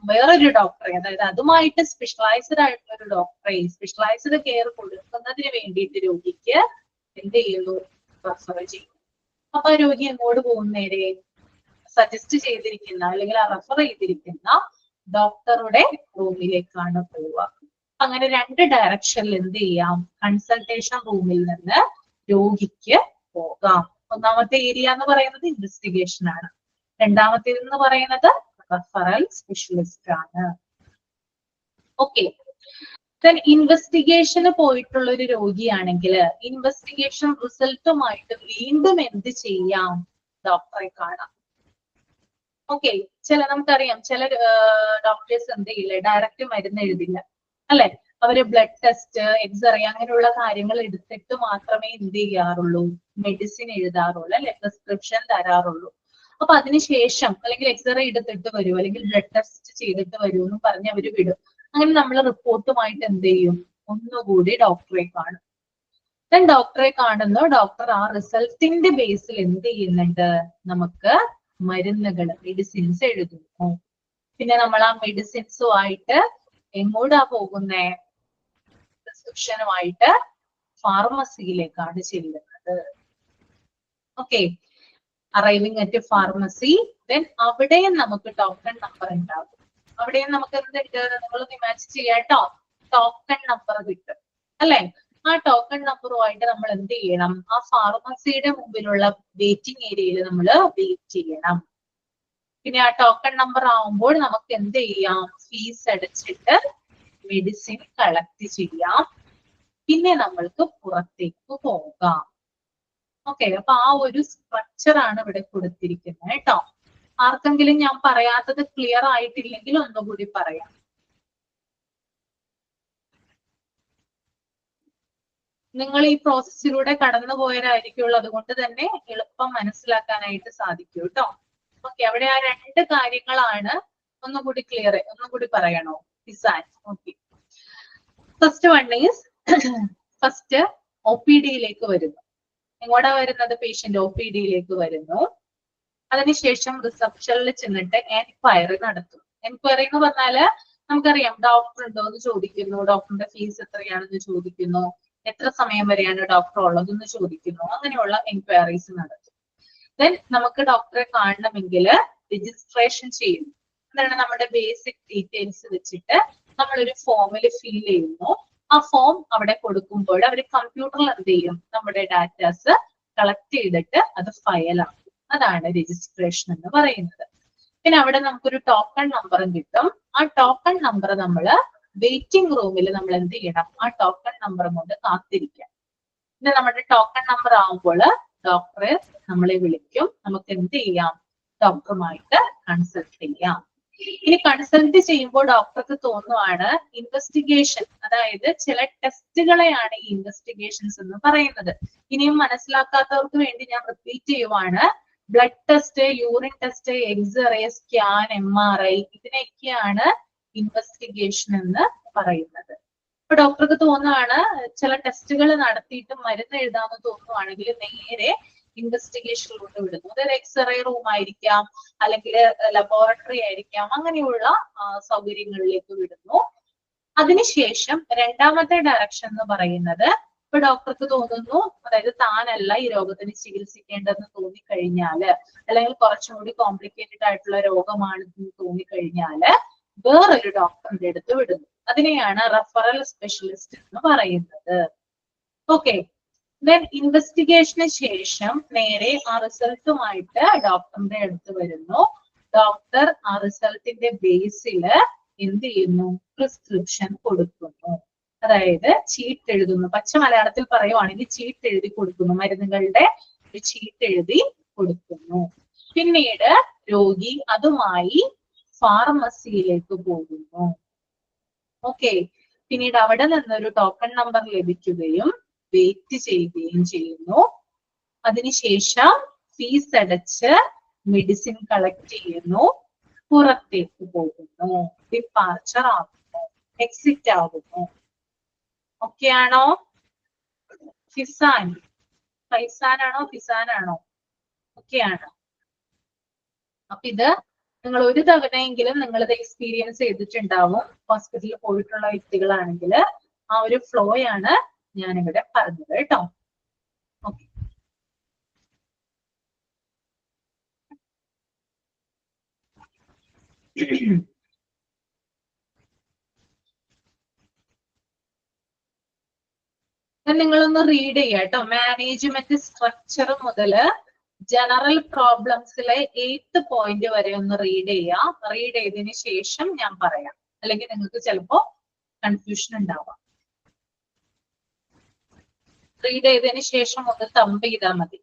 വേറൊരു ഡോക്ടറെ, അതായത് അതുമായിട്ട് സ്പെഷ്യലൈസ്ഡ് ആയിട്ടുള്ള ഒരു ഡോക്ടറെ, സ്പെഷ്യലൈസ്ഡ് കെയർ കൊടുക്കുന്നതിന് വേണ്ടിയിട്ട് രോഗിക്ക് എന്ത് ചെയ്യുന്നു, റെഫർ ചെയ്യും. അപ്പൊ രോഗി എങ്ങോട്ട് പോകുന്നേരെ, സജസ്റ്റ് ചെയ്തിരിക്കുന്ന അല്ലെങ്കിൽ റെഫർ ചെയ്തിരിക്കുന്ന ഡോക്ടറുടെ റൂമിലേക്കാണ് പോവുക. അങ്ങനെ 2 ഡയറക്ഷനിൽ എന്ത് ചെയ്യാം, കൺസൾട്ടേഷൻ റൂമിൽ നിന്ന് രോഗിക്ക് പോകാം. ഒന്നാമത്തെ ഏരിയ എന്ന് പറയുന്നത് ഇൻവെസ്റ്റിഗേഷൻ ആണ്, രണ്ടാമത്തേത് എന്ന് പറയുന്നത് റെഫറൽ സ്പെഷ്യലിസ്റ്റ് ആണ്. ഓക്കെ, ദെൻ ഇൻവെസ്റ്റിഗേഷന് പോയിട്ടുള്ള ഒരു രോഗിയാണെങ്കിൽ ഇൻവെസ്റ്റിഗേഷൻ റിസൾട്ടുമായിട്ട് വീണ്ടും എന്ത് ചെയ്യാം? ഡോക്ടറെ കാണാം. ഓക്കെ, നമുക്കറിയാം ചില ഡോക്ടേഴ്സ് എന്ത് ചെയ്യില്ല, ഡയറക്റ്റ് മരുന്ന് എഴുതില്ല അല്ലെ. അവര് ബ്ലഡ് ടെസ്റ്റ്, എക്സ്റേ അങ്ങനെയുള്ള കാര്യങ്ങൾ എടുത്തിട്ട് മാത്രമേ എന്ത് ചെയ്യാറുള്ളൂ? മെഡിസിൻ എഴുതാറുള്ളൂ അല്ലെ, പ്രിസ്ക്രിപ്ഷൻ തരാറുള്ളൂ. അപ്പൊ അതിനുശേഷം അല്ലെങ്കിൽ എക്സ്റേ എടുത്തിട്ട് വരൂ, അല്ലെങ്കിൽ ബ്ലഡ് ടെസ്റ്റ് ചെയ്തിട്ട് വരൂ എന്ന് പറഞ്ഞ് അവര് വിടും. അങ്ങനെ നമ്മൾ റിപ്പോർട്ടുമായിട്ട് എന്ത് ചെയ്യും? ഒന്നുകൂടി ഡോക്ടറെ കാണും. ദെൻ ഡോക്ടറെ കാണുന്നു. ഡോക്ടർ ആ റിസൾട്ടിന്റെ ബേസിൽ എന്ത് ചെയ്യുന്നുണ്ട്? നമുക്ക് മരുന്നുകൾ, മെഡിസിൻസ് എഴുതുന്നു. പിന്നെ നമ്മൾ ആ മെഡിസിൻസുമായിട്ട് എങ്ങോട്ടാ പോകുന്നേ? പ്രിസ്ക്രിപ്ഷനുമായിട്ട് ഫാർമസിയിലേക്കാണ് ചെല്ലുന്നത്. Okay, arriving at pharmacy. Then അവിടെയും നമുക്ക് ടോക്കൺ നമ്പർ ഉണ്ടാകും. അവിടെയും നമുക്ക് എന്തുണ്ട്? നിങ്ങളൊന്ന് ഇമാജിൻ ചെയ്യാട്ടോ, ടോക്കൺ നമ്പർ കിട്ടും അല്ലെ. ആ ടോക്കൺ നമ്പറുമായിട്ട് നമ്മൾ എന്ത് ചെയ്യണം? ആ ഫാർമസിയുടെ മുമ്പിലുള്ള വെയിറ്റിംഗ് ഏരിയയിൽ നമ്മൾ വെയിറ്റ് ചെയ്യണം. പിന്നെ ആ ടോക്കൺ നമ്പർ ആവുമ്പോൾ നമുക്ക് എന്ത് ചെയ്യാം? ഫീസ് അടച്ചിട്ട് മെഡിസിൻ കളക്ട് ചെയ്യാം. പിന്നെ നമ്മൾക്ക് പുറത്തേക്ക് പോകാം. ഓക്കെ, അപ്പൊ ആ ഒരു സ്ട്രക്ചർ ആണ് ഇവിടെ കൊടുത്തിരിക്കുന്നത് കേട്ടോ. ആർക്കെങ്കിലും ഞാൻ പറയാത്തത് ക്ലിയർ ആയിട്ടില്ലെങ്കിൽ ഒന്നുകൂടി പറയാം. നിങ്ങൾ ഈ പ്രോസസ്സിലൂടെ കടന്നുപോയവരായിരിക്കുള്ളൂ, അതുകൊണ്ട് തന്നെ എളുപ്പം മനസ്സിലാക്കാനായിട്ട് സാധിക്കും കേട്ടോ. ഓക്കെ, അവിടെ ആ രണ്ട് കാര്യങ്ങളാണ്. ഒന്നുകൂടി ക്ലിയർ, ഒന്നുകൂടി പറയണോ? Design. Okay, first one is first OPD-യിലേക്ക് വരുന്നു. എങ്ങോട്ടാ വരുന്നത്? പേഷ്യന്റ് OPD-യിലേക്ക് വരുന്നു. അതിനുശേഷം റിസപ്ഷനിൽ ചെന്നിട്ട് എൻക്വയറി നടത്തും. എൻക്വയറി എന്ന് പറഞ്ഞാല് നമുക്കറിയാം, ഡോക്ടർ ഉണ്ടോ എന്ന് ചോദിക്കുന്നു, ഡോക്ടറിന്റെ ഫീസ് എത്രയാണെന്ന് ചോദിക്കുന്നു, എത്ര സമയം വരെയാണ് ഡോക്ടർ ഉള്ളതെന്ന് ചോദിക്കുന്നു. അങ്ങനെയുള്ള എൻക്വയറീസ് നടത്തും. ദെൻ നമുക്ക് ഡോക്ടറെ കാണണമെങ്കിൽ രജിസ്ട്രേഷൻ ചെയ്യുന്നു. എന്താണ്? നമ്മുടെ ബേസിക് ഡീറ്റെയിൽസ് വെച്ചിട്ട് നമ്മളൊരു ഫോമിൽ ഫിൽ ചെയ്യുന്നു. ആ ഫോം അവിടെ കൊടുക്കുമ്പോൾ അവർ കമ്പ്യൂട്ടറിൽ എന്ത് ചെയ്യും? നമ്മുടെ ഡാറ്റാസ് കളക്ട് ചെയ്തിട്ട് അത് ഫയലാക്കും. അതാണ് രജിസ്ട്രേഷൻ എന്ന് പറയുന്നത്. പിന്നെ അവിടെ നമുക്കൊരു ടോക്കൺ നമ്പറും കിട്ടും. ആ ടോക്കൺ നമ്പർ നമ്മൾ വെയിറ്റിംഗ് റൂമിൽ നമ്മൾ എന്ത് ചെയ്യണം? ആ ടോക്കൺ നമ്പർ കൊണ്ട് കാത്തിരിക്കാം. പിന്നെ നമ്മുടെ ടോക്കൺ നമ്പർ ആവുമ്പോൾ ഡോക്ടറെ നമ്മളെ വിളിക്കും. നമുക്ക് എന്ത് ചെയ്യാം? ഡോക്ടറുമായിട്ട് കൺസൾട്ട് ചെയ്യാം. ഇനി കൺസൾട്ട് ചെയ്യുമ്പോൾ ഡോക്ടർക്ക് തോന്നുവാണ് ഇൻവെസ്റ്റിഗേഷൻ, അതായത് ചില ടെസ്റ്റുകളെയാണ് ഈ ഇൻവെസ്റ്റിഗേഷൻസ് എന്ന് പറയുന്നത്. ഇനിയും മനസ്സിലാക്കാത്തവർക്ക് വേണ്ടി ഞാൻ റിപ്പീറ്റ് ചെയ്യുവാണ്. Blood test, urine test, x ray, scan, MRI ഇതിനൊക്കെയാണ് ഇൻവെസ്റ്റിഗേഷൻ എന്ന് പറയുന്നത്. ഇപ്പൊ ഡോക്ടർക്ക് തോന്നുവാണ് ചില ടെസ്റ്റുകൾ നടത്തിയിട്ട് മരുന്ന് എഴുതാമെന്ന് തോന്നുവാണെങ്കിൽ നേരെ ഇൻവെസ്റ്റിഗേഷനിലോട്ട് വിടുന്നു. അതായത് എക്സ്റേ റൂം ആയിരിക്കാം, അല്ലെങ്കിൽ ലബോറട്ടറി ആയിരിക്കാം, അങ്ങനെയുള്ള സൗകര്യങ്ങളിലേക്ക് വിടുന്നു. അതിനുശേഷം രണ്ടാമത്തെ ഡയറക്ഷൻ എന്ന് പറയുന്നത്, ഇപ്പൊ ഡോക്ടർക്ക് തോന്നുന്നു, അതായത് താനല്ല ഈ രോഗത്തിന് ചികിത്സിക്കേണ്ടതെന്ന് തോന്നിക്കഴിഞ്ഞാല്, അല്ലെങ്കിൽ കുറച്ചും കൂടി കോംപ്ലിക്കേറ്റഡ് ആയിട്ടുള്ള രോഗമാണെന്ന് തോന്നിക്കഴിഞ്ഞാല് വേറൊരു ഡോക്ടറിന്റെ അടുത്ത് വിടുന്നു. അതിനെയാണ് റെഫറൽ സ്പെഷ്യലിസ്റ്റ് എന്ന് പറയുന്നത്. ഓക്കെ, ദെൻ ഇൻവെസ്റ്റിഗേഷന് ശേഷം നേരെ ആ റിസൾട്ടുമായിട്ട് ഡോക്ടറിന്റെ അടുത്ത് വരുന്നു. ഡോക്ടർ ആ റിസൾട്ടിന്റെ ബേസില് എന്ത് ചെയ്യുന്നു? പ്രിസ്ക്രിപ്ഷൻ കൊടുക്കുന്നു. അതായത് ചീട്ട് എഴുതുന്നു. പച്ച മലയാളത്തിൽ പറയുവാണെങ്കിൽ ചീട്ട് എഴുതി കൊടുക്കുന്നു. മരുന്നുകളുടെ ഒരു ചീട്ട് എഴുതി കൊടുക്കുന്നു. പിന്നീട് രോഗി അതുമായി ഫാർമസിയിലേക്ക് പോകുന്നു. ഓക്കെ, പിന്നീട് അവിടെ നിന്നൊരു ടോക്കൺ നമ്പർ ലഭിക്കുകയും വെയിറ്റ് ചെയ്യുകയും ചെയ്യുന്നു. അതിനുശേഷം ഫീസ് അടച്ച് മെഡിസിൻ കളക്ട് ചെയ്യുന്നു, പുറത്തേക്ക് പോകുന്നു, ഡിപ്പാർച്ചർ ആകുന്നു, എക്സിറ്റ് ആകുന്നു. ഓക്കെ ആണോ? ഫിസാൻ, ഫൈസാനാണോ ഫിസാനാണോ? ഓക്കെ ആണോ? അപ്പൊ ഇത് നിങ്ങൾ ഒരു തവണയെങ്കിലും നിങ്ങളിത് എക്സ്പീരിയൻസ് ചെയ്തിട്ടുണ്ടാവും. ഹോസ്പിറ്റലിൽ പോയിട്ടുള്ള വ്യക്തികളാണെങ്കിൽ ആ ഒരു ഫ്ലോ ആണ് ഞാനിവിടെ പറഞ്ഞത് കേട്ടോ. ഓക്കെ, നിങ്ങളൊന്ന് റീഡ് ചെയ്യാം കേട്ടോ. മാനേജ്മെന്റ് സ്ട്രക്ചർ മുതല് ജനറൽ പ്രോബ്ലംസിലെ 8th പോയിന്റ് വരെ ഒന്ന് റീഡ് ചെയ്യാം. റീഡ് ചെയ്തതിന് ശേഷം ഞാൻ പറയാം, അല്ലെങ്കിൽ നിങ്ങൾക്ക് ചിലപ്പോ കൺഫ്യൂഷൻ ഉണ്ടാവാം. റീഡ് ചെയ്തതിന് ശേഷം ഒന്ന് തമ്പ് ചെയ്താൽ മതി.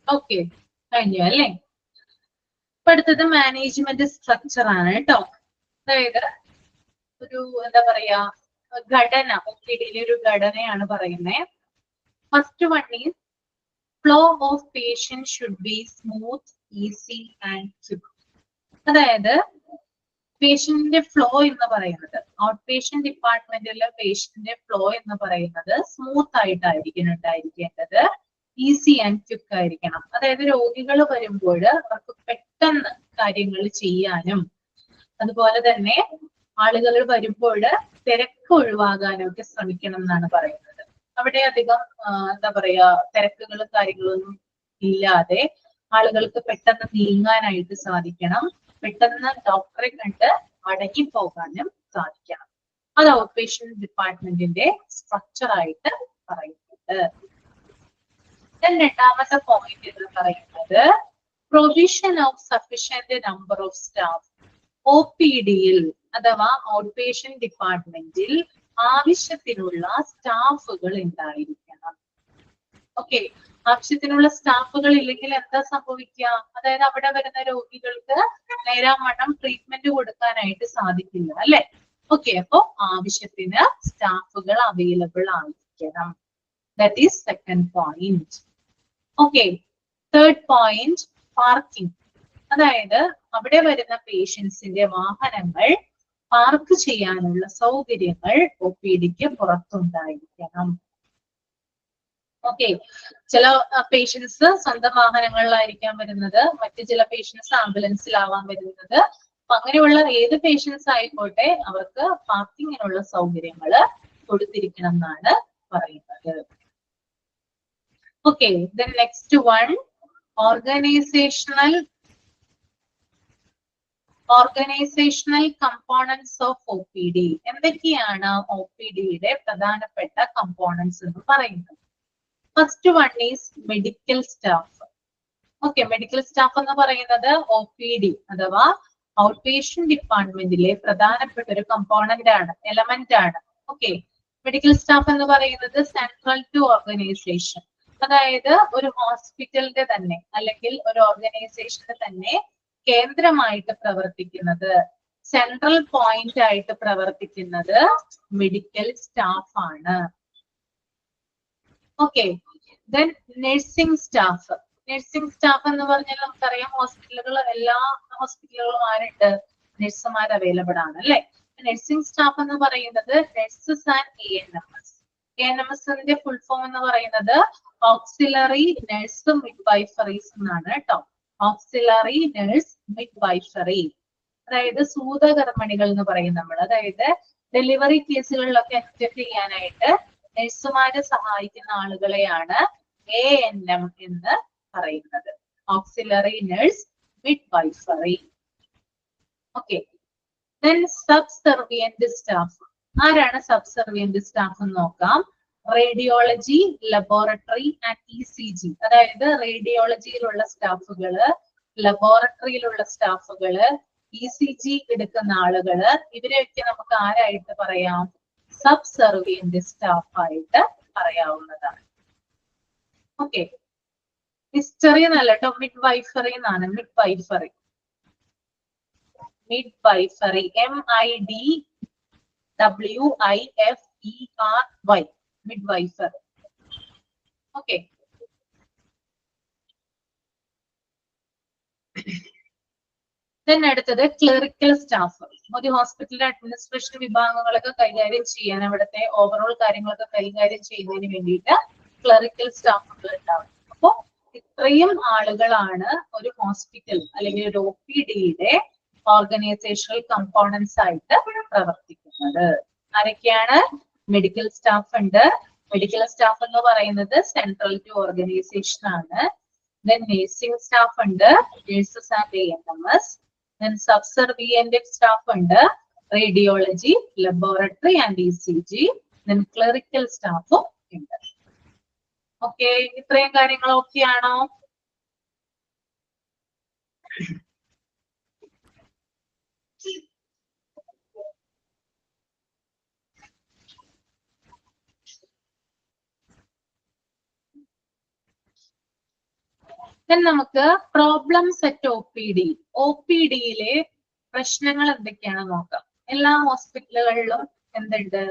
ഓക്കെ, കഴിഞ്ഞു അല്ലേ? ഇപ്പൊ അടുത്തത് മാനേജ്മെന്റ് സ്ട്രക്ചർ ആണ് കേട്ടോ. അതായത് ഒരു എന്താ പറയാ ഘടന, ഒപിഡിയിലെ ഒരു ഘടനയാണ് പറയുന്നത്. First one is flow of patient should be smooth, easy and quick. അതായത് പേഷ്യന്റിന്റെ ഫ്ലോ എന്ന് പറയുന്നത്, ഔട്ട് പേഷ്യന്റ് ഡിപ്പാർട്ട്മെന്റിലെ പേഷ്യന്റിന്റെ ഫ്ലോ എന്ന് പറയുന്നത് സ്മൂത്ത് ആയിട്ടായിരിക്കണം ഉണ്ടായിരിക്കേണ്ടത്, ഈസി ആൻഡ് ക്വിക്ക് ആയിരിക്കണം. അതായത് രോഗികൾ വരുമ്പോൾ അവർക്ക് പെട്ടെന്ന് കാര്യങ്ങൾ ചെയ്യാനും അതുപോലെ തന്നെ ആളുകൾ വരുമ്പോൾ തിരക്ക് ഒഴിവാകാനും ഒക്കെ ശ്രമിക്കണം എന്നാണ് പറയുന്നത്. അവിടെ അധികം എന്താ പറയാ തിരക്കുകളും കാര്യങ്ങളൊന്നും ഇല്ലാതെ ആളുകൾക്ക് പെട്ടെന്ന് നീങ്ങാനായിട്ട് സാധിക്കണം, പെട്ടെന്ന് ഡോക്ടറെ കണ്ട് അടങ്ങി പോകാനും സാധിക്കണം. അത് ഔട്ട് പേഷ്യന്റ് ഡിപ്പാർട്ട്മെന്റിന്റെ സ്ട്രക്ചർ ആയിട്ട് പറയുന്നുണ്ട്. രണ്ടാമത്തെ പോയിന്റ് എന്ന് പറയുന്നത് provision of sufficient number of staff. O P ഡിയിൽ അഥവാ ഔട്ട് പേഷ്യന്റ് ഡിപ്പാർട്ട്മെന്റിൽ ആവശ്യത്തിനുള്ള സ്റ്റാഫുകൾ ഉണ്ടായിരിക്കണം. ഓക്കെ, ആവശ്യത്തിനുള്ള സ്റ്റാഫുകൾ ഇല്ലെങ്കിൽ എന്താ സംഭവിക്കുക? അതായത് അവിടെ വരുന്ന രോഗികൾക്ക് നേരാവണ്ണം ട്രീറ്റ്മെന്റ് കൊടുക്കാനായിട്ട് സാധിക്കില്ല അല്ലെ? ഓക്കെ, അപ്പൊ ആവശ്യത്തിന് സ്റ്റാഫുകൾ അവൈലബിൾ ആയിരിക്കണം. That is second point. Okay, third point parking. അതായത് അവിടെ വരുന്ന പേഷ്യൻസിന്റെ വാഹനങ്ങൾ പാർക്ക് ചെയ്യാനുള്ള സൗകര്യങ്ങൾ ഒ പി ഡിക്ക് പുറത്തുണ്ടായിരിക്കണം. ഓക്കെ, ചില പേഷ്യൻസ് സ്വന്തം വാഹനങ്ങളിലായിരിക്കാൻ വരുന്നത്, മറ്റു ചില പേഷ്യൻസ് ആംബുലൻസിലാവാൻ വരുന്നത്. അപ്പൊ അങ്ങനെയുള്ള ഏത് പേഷ്യൻസ് ആയിക്കോട്ടെ അവർക്ക് പാർക്കിങ്ങിനുള്ള സൗകര്യങ്ങൾ കൊടുത്തിരിക്കണം എന്നാണ് പറയുന്നത്. Okay, then next one, organizational components of OPD. എന്തൊക്കെയാണ് ഒ പി ഡിയുടെ പ്രധാനപ്പെട്ട കമ്പോണൻസ് എന്ന് പറയുന്നത്? First one is medical staff. Okay, medical staff എന്ന് പറയുന്നത് ഒ പി ഡി അഥവാ ഔട്ട് പേഷ്യന്റ് ഡിപ്പാർട്ട്മെന്റിലെ പ്രധാനപ്പെട്ട ഒരു കമ്പോണന്റ് ആണ്, എലമെന്റ് ആണ്. ഓക്കെ, മെഡിക്കൽ സ്റ്റാഫ് എന്ന് പറയുന്നത് സെൻട്രൽ ടു ഓർഗനൈസേഷൻ. അതായത് ഒരു ഹോസ്പിറ്റലിന്റെ തന്നെ അല്ലെങ്കിൽ ഒരു ഓർഗനൈസേഷന്റെ തന്നെ കേന്ദ്രമായിട്ട് പ്രവർത്തിക്കുന്നത്, സെൻട്രൽ പോയിന്റ് ആയിട്ട് പ്രവർത്തിക്കുന്നത് മെഡിക്കൽ സ്റ്റാഫ് ആണ്. Okay, then nursing staff. Nursing staff എന്ന് പറഞ്ഞാൽ നമുക്കറിയാം ഹോസ്പിറ്റലുകൾ, എല്ലാ ഹോസ്പിറ്റലുകളും ആരുണ്ട്? നഴ്സുമാർ അവൈലബിൾ ആണ് അല്ലെ? നഴ്സിംഗ് സ്റ്റാഫ് എന്ന് പറയുന്നത് നഴ്സസ് ആൻഡ് ANMs, ANMSന്റെ ഫുൾ ഫോം എന്ന് പറയുന്നത് ഓക്സിലറി നഴ്സ് മിഡ്വൈഫറീസ് എന്നാണ് കേട്ടോ. ഓക്സിലറി നഴ്സ് മിഡ്വൈഫറി, അതായത് സൂതകർമ്മിണികൾ എന്ന് പറയും നമ്മൾ. അതായത് ഡെലിവറി കേസുകളിലൊക്കെ അറ്റൻഡ് ചെയ്യാനായിട്ട് നഴ്സുമാരെ സഹായിക്കുന്ന ആളുകളെയാണ് ANM എന്ന് പറയുന്നത്. Auxiliary nurse midwifery. Okay, then subservient staff. ആരാണ് സബ്സർവിയന്റ് സ്റ്റാഫ് എന്ന് നോക്കാം. റേഡിയോളജി, ലബോറട്ടറി ആൻഡ് ECG, അതായത് റേഡിയോളജിയിലുള്ള സ്റ്റാഫുകള്, ലബോറട്ടറിയിലുള്ള സ്റ്റാഫുകള്, ECG എടുക്കുന്ന ആളുകള്, ഇവരെയൊക്കെ നമുക്ക് ആരായിട്ട് പറയാം? സബ്സർവിയന്റ് സ്റ്റാഫ് ആയിട്ട് പറയാവുന്നതാണ്. ഓക്കെ, ഹിസ്റ്ററി എന്നല്ല കേട്ടോ, മിഡ്വൈഫറി എന്നാണ്. Midwifery, midwifery, MIDWIFERY, മിഡ്വൈഫർ. ഓക്കെ, അടുത്തത് ക്ലറിക്കൽ സ്റ്റാഫ്. ഒരു ഹോസ്പിറ്റലിലെ അഡ്മിനിസ്ട്രേഷൻ വിഭാഗങ്ങളൊക്കെ കൈകാര്യം ചെയ്യാൻ, അവിടുത്തെ ഓവറോൾ കാര്യങ്ങളൊക്കെ കൈകാര്യം ചെയ്യുന്നതിന് വേണ്ടിയിട്ട് ക്ലറിക്കൽ സ്റ്റാഫുകൾ ഉണ്ടാവും. അപ്പോ ഇത്രയും ആളുകളാണ് ഒരു ഹോസ്പിറ്റൽ അല്ലെങ്കിൽ ഒരു OPDയുടെ ഓർഗനൈസേഷണൽ കമ്പോണൻസ് ആയിട്ട് പ്രവർത്തിക്കുന്നത്. ആരൊക്കെയാണ്? മെഡിക്കൽ സ്റ്റാഫ് ഉണ്ട്. മെഡിക്കൽ സ്റ്റാഫ് എന്ന് പറയുന്നത് സെൻട്രൽ ടു ഓർഗനൈസേഷൻ ആണ്. ദെൻ നേഴ്സിംഗ് സ്റ്റാഫ് ഉണ്ട്, nurses and ANMs. Then subservient staff ഉണ്ട്, radiology, laboratory and ECG. Then clerical സ്റ്റാഫും ഉണ്ട്. ഓക്കെ, ഇത്രയും കാര്യങ്ങൾ ഓക്കെ ആണോ? നമുക്ക് പ്രോബ്ലംസ് അറ്റ് OPD. OPDയിലെ പ്രശ്നങ്ങൾ എന്തൊക്കെയാണെന്ന് നോക്കാം. എല്ലാ ഹോസ്പിറ്റലുകളിലും എന്തുണ്ട്?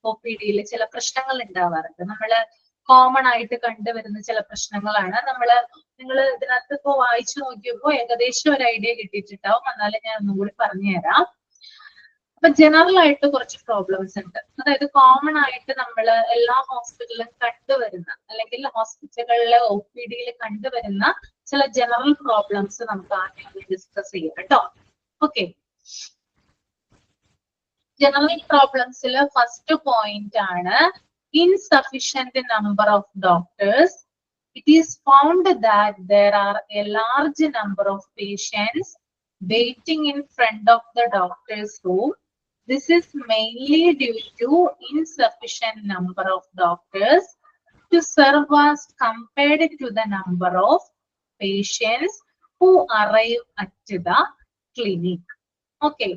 OPDയിൽ ചില പ്രശ്നങ്ങൾ ഉണ്ടാവാറുണ്ട്. നമ്മള് കോമൺ ആയിട്ട് കണ്ടുവരുന്ന ചില പ്രശ്നങ്ങളാണ്. നിങ്ങൾ ഇതിനകത്ത് ഇപ്പോ വായിച്ചു നോക്കിയപ്പോ ഏകദേശം ഒരു ഐഡിയ കിട്ടിയിട്ടുണ്ടാവും. എന്നാലും ഞാൻ ഒന്നും കൂടി പറഞ്ഞുതരാം. അപ്പൊ ജനറൽ ആയിട്ട് കുറച്ച് പ്രോബ്ലംസ് ഉണ്ട്. അതായത് കോമൺ ആയിട്ട് നമ്മൾ എല്ലാ ഹോസ്പിറ്റലിലും കണ്ടുവരുന്ന, അല്ലെങ്കിൽ ഹോസ്പിറ്റലുകളിലെ OPDയിൽ കണ്ടുവരുന്ന ചില ജനറൽ പ്രോബ്ലംസ് നമുക്ക് ആദ്യം ഡിസ്കസ് ചെയ്യാം കേട്ടോ. ഓക്കെ, ജനറൽ പ്രോബ്ലംസിൽ ഫസ്റ്റ് പോയിന്റ് ആണ് insufficient number of doctors. It is found that there are a large number of patients waiting in front of the doctor's room. This is mainly due to insufficient number of doctors to serve as compared to the number of patients who arrive at the clinic. Okay,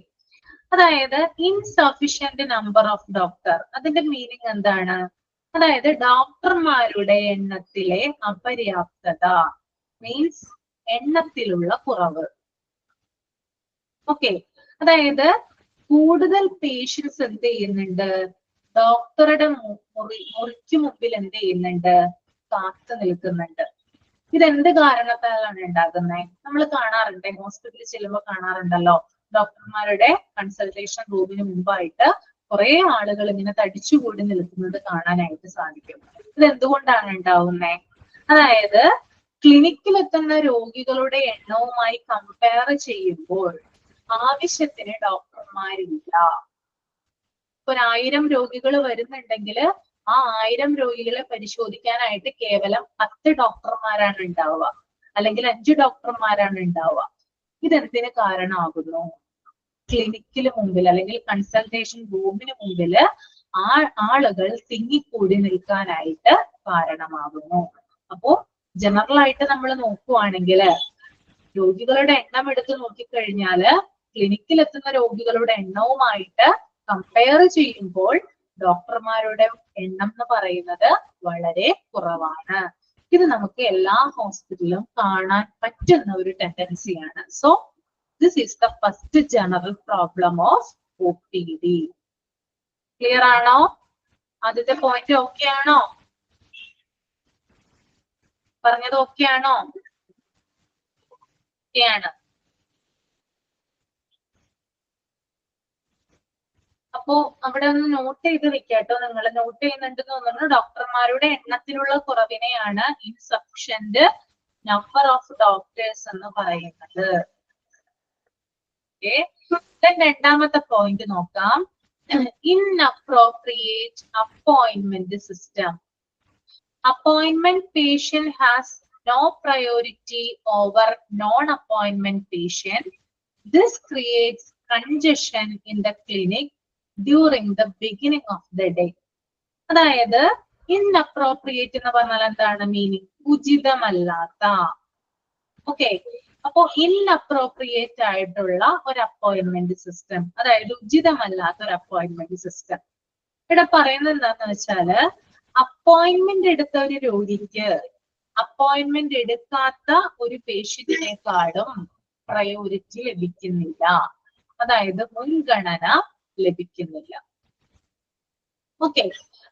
അതായത് insufficient number of doctor, അതിന്റെ meaning എന്താണ്? അതായത് ഡോക്ടർമാരുടെ എണ്ണത്തിലെ അപര്യാപ്തത, means എണ്ണത്തിലുള്ള കുറവ്. Okay, അതായത് കൂടുതൽ patients എന്ത് ചെയ്യുന്നുണ്ട്? ഡോക്ടറുടെ മുറിക്ക് മുമ്പിൽ എന്ത് ചെയ്യുന്നുണ്ട്? കാത്തു നിൽക്കുന്നുണ്ട്. ഇതെന്ത് കാരണത്താലാണ് ഉണ്ടാകുന്നത്? നമ്മൾ കാണാറുണ്ട്, ഹോസ്പിറ്റലിൽ ചെല്ലുമ്പോൾ കാണാറുണ്ടല്ലോ, ഡോക്ടർമാരുടെ കൺസൾട്ടേഷൻ റൂമിന് മുമ്പായിട്ട് കുറെ ആളുകൾ ഇങ്ങനെ തടിച്ചുകൂടി നിൽക്കുന്നത് കാണാനായിട്ട് സാധിക്കും. ഇത് എന്തുകൊണ്ടാണ് ഉണ്ടാവുന്നത്? അതായത് ക്ലിനിക്കിലെത്തുന്ന രോഗികളുടെ എണ്ണവുമായി കമ്പയർ ചെയ്യുമ്പോൾ ആവശ്യത്തിന് ഡോക്ടർമാരില്ല. ഇപ്പൊ 1000 രോഗികൾ വരുന്നുണ്ടെങ്കിൽ ആ 1000 രോഗികളെ പരിശോധിക്കാനായിട്ട് കേവലം 10 ഡോക്ടർമാരാണ് ഉണ്ടാവുക, അല്ലെങ്കിൽ 5 ഡോക്ടർമാരാണ് ഉണ്ടാവുക. ഇതെന്തിന് കാരണമാകുന്നു? ക്ലിനിക്കിന് മുമ്പിൽ അല്ലെങ്കിൽ കൺസൾട്ടേഷൻ റൂമിന് മുമ്പിൽ ആളുകൾ തിങ്ങിക്കൂടി നിൽക്കാനായിട്ട് കാരണമാകുന്നു. അപ്പോ ജനറൽ ആയിട്ട് നമ്മൾ നോക്കുവാണെങ്കിൽ രോഗികളുടെ എണ്ണം എടുത്ത് നോക്കിക്കഴിഞ്ഞാല് ക്ലിനിക്കിലെത്തുന്ന രോഗികളുടെ എണ്ണവുമായിട്ട് കമ്പയർ ചെയ്യുമ്പോൾ ഡോക്ടർമാരുടെ എണ്ണം എന്ന് പറയുന്നത് വളരെ കുറവാണ്. ഇത് നമുക്ക് എല്ലാ ഹോസ്പിറ്റലിലും കാണാൻ പറ്റുന്ന ഒരു ടെൻഡൻസിയാണ്. So this is the first general problem of OPD. Clear ആണോ? ആദ്യത്തെ പോയിന്റ് ഓക്കെ ആണോ? പറഞ്ഞത് ഓക്കെ ആണോ? ഓക്കെയാണ്. അപ്പോ അവിടെ ഒന്ന് നോട്ട് ചെയ്ത് വെക്കാട്ടോ. നിങ്ങൾ നോട്ട് ചെയ്യുന്നുണ്ടെന്ന് തോന്നുന്നു. ഡോക്ടർമാരുടെ എണ്ണത്തിലുള്ള കുറവിനെയാണ് ഇൻസഫിഷ്യന്റ് നമ്പർ ഓഫ് ഡോക്ടേഴ്സ് എന്ന് പറയുന്നത്. രണ്ടാമത്തെ പോയിന്റ് നോക്കാം. Inappropriate appointment system. Appointment patient has no priority over non-appointment patient. This creates congestion in the clinic during the beginning of the day. അതായത് ഇൻഅപ്രോപ്രിയേറ്റ് എന്ന് പറഞ്ഞാൽ എന്താണ് മീനിങ്? ഉചിതമല്ലാത്ത. ഓക്കെ, അപ്പോ inappropriate ആയിട്ടുള്ള ഒരു അപ്പോയിന്റ്മെന്റ് സിസ്റ്റം, അതായത് ഉചിതമല്ലാത്ത ഒരു അപ്പോയിന്റ്മെന്റ് സിസ്റ്റം. ഇവിടെ പറയുന്നത് എന്താന്ന് വെച്ചാല്, അപ്പോയിന്റ്മെന്റ് എടുത്ത ഒരു രോഗിക്ക് അപ്പോയിന്റ്മെന്റ് എടുക്കാത്ത ഒരു പേഷ്യന്റിനെക്കാളും പ്രയോറിറ്റി ലഭിക്കുന്നില്ല, അതായത് മുൻഗണന ലഭിക്കുന്നില്ല. ഓക്കെ,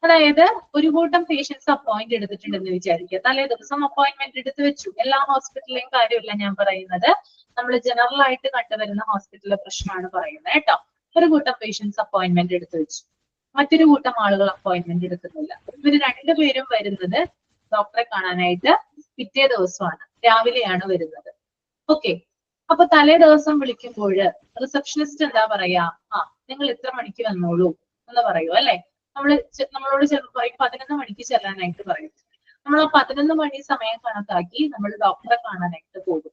അതായത് ഒരു കൂട്ടം പേഷ്യൻസ് അപ്പോയിന്റ് എടുത്തിട്ടുണ്ടെന്ന് വിചാരിക്കുക. തലേ ദിവസം അപ്പോയിന്റ്മെന്റ് എടുത്ത് വെച്ചു. എല്ലാ ഹോസ്പിറ്റലിലെയും കാര്യമില്ല ഞാൻ പറയുന്നത്, നമ്മൾ ജനറൽ ആയിട്ട് കണ്ടുവരുന്ന ഹോസ്പിറ്റലിലെ പ്രശ്നമാണ് പറയുന്നത് കേട്ടോ. ഒരു കൂട്ടം പേഷ്യൻസ് അപ്പോയിന്റ്മെന്റ് എടുത്ത് വെച്ചു, മറ്റൊരു കൂട്ടം ആളുകൾ അപ്പോയിന്റ്മെന്റ് എടുക്കുന്നില്ല. ഇവര് രണ്ടുപേരും വരുന്നത് ഡോക്ടറെ കാണാനായിട്ട് പിറ്റേ ദിവസമാണ്, രാവിലെയാണ് വരുന്നത്. ഓക്കെ, അപ്പൊ തലേ ദിവസം വിളിക്കുമ്പോൾ റിസപ്ഷനിസ്റ്റ് എന്താ പറയാ? നിങ്ങൾ ഇത്ര മണിക്ക് വന്നോളൂ എന്ന് പറയൂ അല്ലെ. നമ്മളോട് ചിലപ്പോൾ പറയും 11 മണിക്ക് ചെല്ലാനായിട്ട് പറയും. നമ്മൾ ആ 11 മണി സമയം കണക്കാക്കി നമ്മൾ ഡോക്ടറെ കാണാനായിട്ട് പോകും.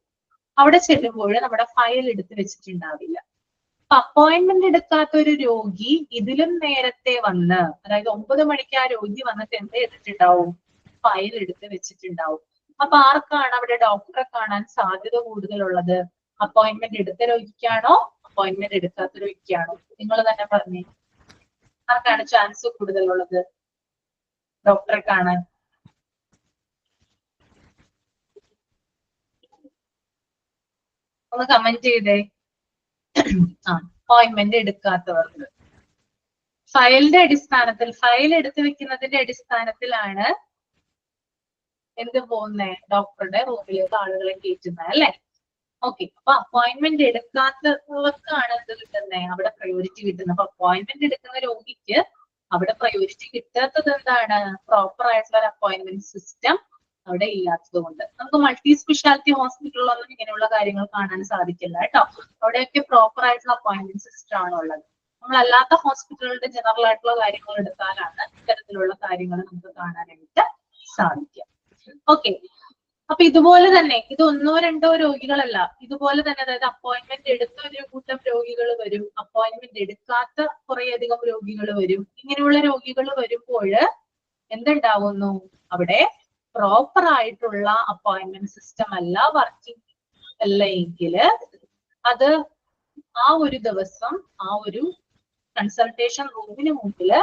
അവിടെ ചെല്ലുമ്പോൾ നമ്മുടെ ഫയൽ എടുത്ത് വെച്ചിട്ടുണ്ടാവില്ല. അപ്പൊ അപ്പോയിന്റ്മെന്റ് എടുക്കാത്ത ഒരു രോഗി ഇതിലും നേരത്തെ വന്ന്, അതായത് 9 മണിക്ക് ആ രോഗി വന്നിട്ട് എന്ത് ചെയ്തിട്ടുണ്ടാവും? ഫയൽ എടുത്ത് വെച്ചിട്ടുണ്ടാവും. അപ്പൊ ആർക്കാണ് അവിടെ ഡോക്ടറെ കാണാൻ സാധ്യത കൂടുതലുള്ളത്? അപ്പോയിന്റ്മെന്റ് എടുത്ത രോഗിക്കാണോ അപ്പോയിന്റ്മെന്റ് എടുക്കാത്ത രോഗിക്കാണോ? നിങ്ങൾ തന്നെ പറഞ്ഞേ, ആർക്കാണ് ചാൻസ് കൂടുതലുള്ളത് ഡോക്ടറെ കാണാൻ? ഒന്ന് കമന്റ് ചെയ്തേ. അപ്പോയിന്റ്മെന്റ് എടുക്കാത്തവർക്ക്. ഫയലിന്റെ അടിസ്ഥാനത്തിൽ, ഫയൽ എടുത്തു വെക്കുന്നതിന്റെ അടിസ്ഥാനത്തിലാണ് എന്ത് പോകുന്നേ? ഡോക്ടറുടെ റൂമിലേക്ക് ആളുകളെ കയറ്റുന്നത് അല്ലെ. ഓക്കെ, അപ്പൊ അപ്പോയിന്റ്മെന്റ് എടുക്കാത്തവർക്കാണ് എന്ത് കിട്ടുന്നത്? അവിടെ പ്രയോറിറ്റി കിട്ടുന്നത്. അപ്പൊ അപ്പോയിന്റ്മെന്റ് എടുക്കുന്ന രോഗിക്ക് അവിടെ പ്രയോറിറ്റി കിട്ടാത്തത് എന്താണ്? പ്രോപ്പർ ആയിട്ടുള്ള ഒരു അപ്പോയിന്റ്മെന്റ് സിസ്റ്റം അവിടെ ഇല്ലാത്തത് കൊണ്ട്. നമുക്ക് മൾട്ടി സ്പെഷ്യാലിറ്റി ഹോസ്പിറ്റലിലൊന്നും ഇങ്ങനെയുള്ള കാര്യങ്ങൾ കാണാൻ സാധിക്കില്ല കേട്ടോ. അവിടെയൊക്കെ പ്രോപ്പർ ആയിട്ടുള്ള അപ്പോയിന്റ്മെന്റ് സിസ്റ്റം ആണ് ഉള്ളത്. നമ്മളല്ലാത്ത ഹോസ്പിറ്റലുകളുടെ ജനറൽ ആയിട്ടുള്ള കാര്യങ്ങൾ എടുത്താലാണ് ഇത്തരത്തിലുള്ള കാര്യങ്ങൾ നമുക്ക് കാണാനായിട്ട് സാധിക്കുക. ഓക്കെ, അപ്പൊ ഇതുപോലെ തന്നെ ഇത് 1-2 രോഗികളല്ല, ഇതുപോലെ തന്നെ അതായത് അപ്പോയിന്റ്മെന്റ് എടുത്ത ഒരു കൂട്ടം രോഗികൾ വരും, അപ്പോയിന്റ്മെന്റ് എടുക്കാത്ത കുറേയധികം രോഗികൾ വരും. ഇങ്ങനെയുള്ള രോഗികൾ വരുമ്പോൾ എന്തുണ്ടാവുന്നു? അവിടെ പ്രോപ്പർ ആയിട്ടുള്ള അപ്പോയിന്റ്മെന്റ് സിസ്റ്റം അല്ല വർക്കിംഗ് അല്ല എങ്കില് അത് ആ ഒരു ദിവസം ആ ഒരു കൺസൾട്ടേഷൻ റൂമിന് മുമ്പില്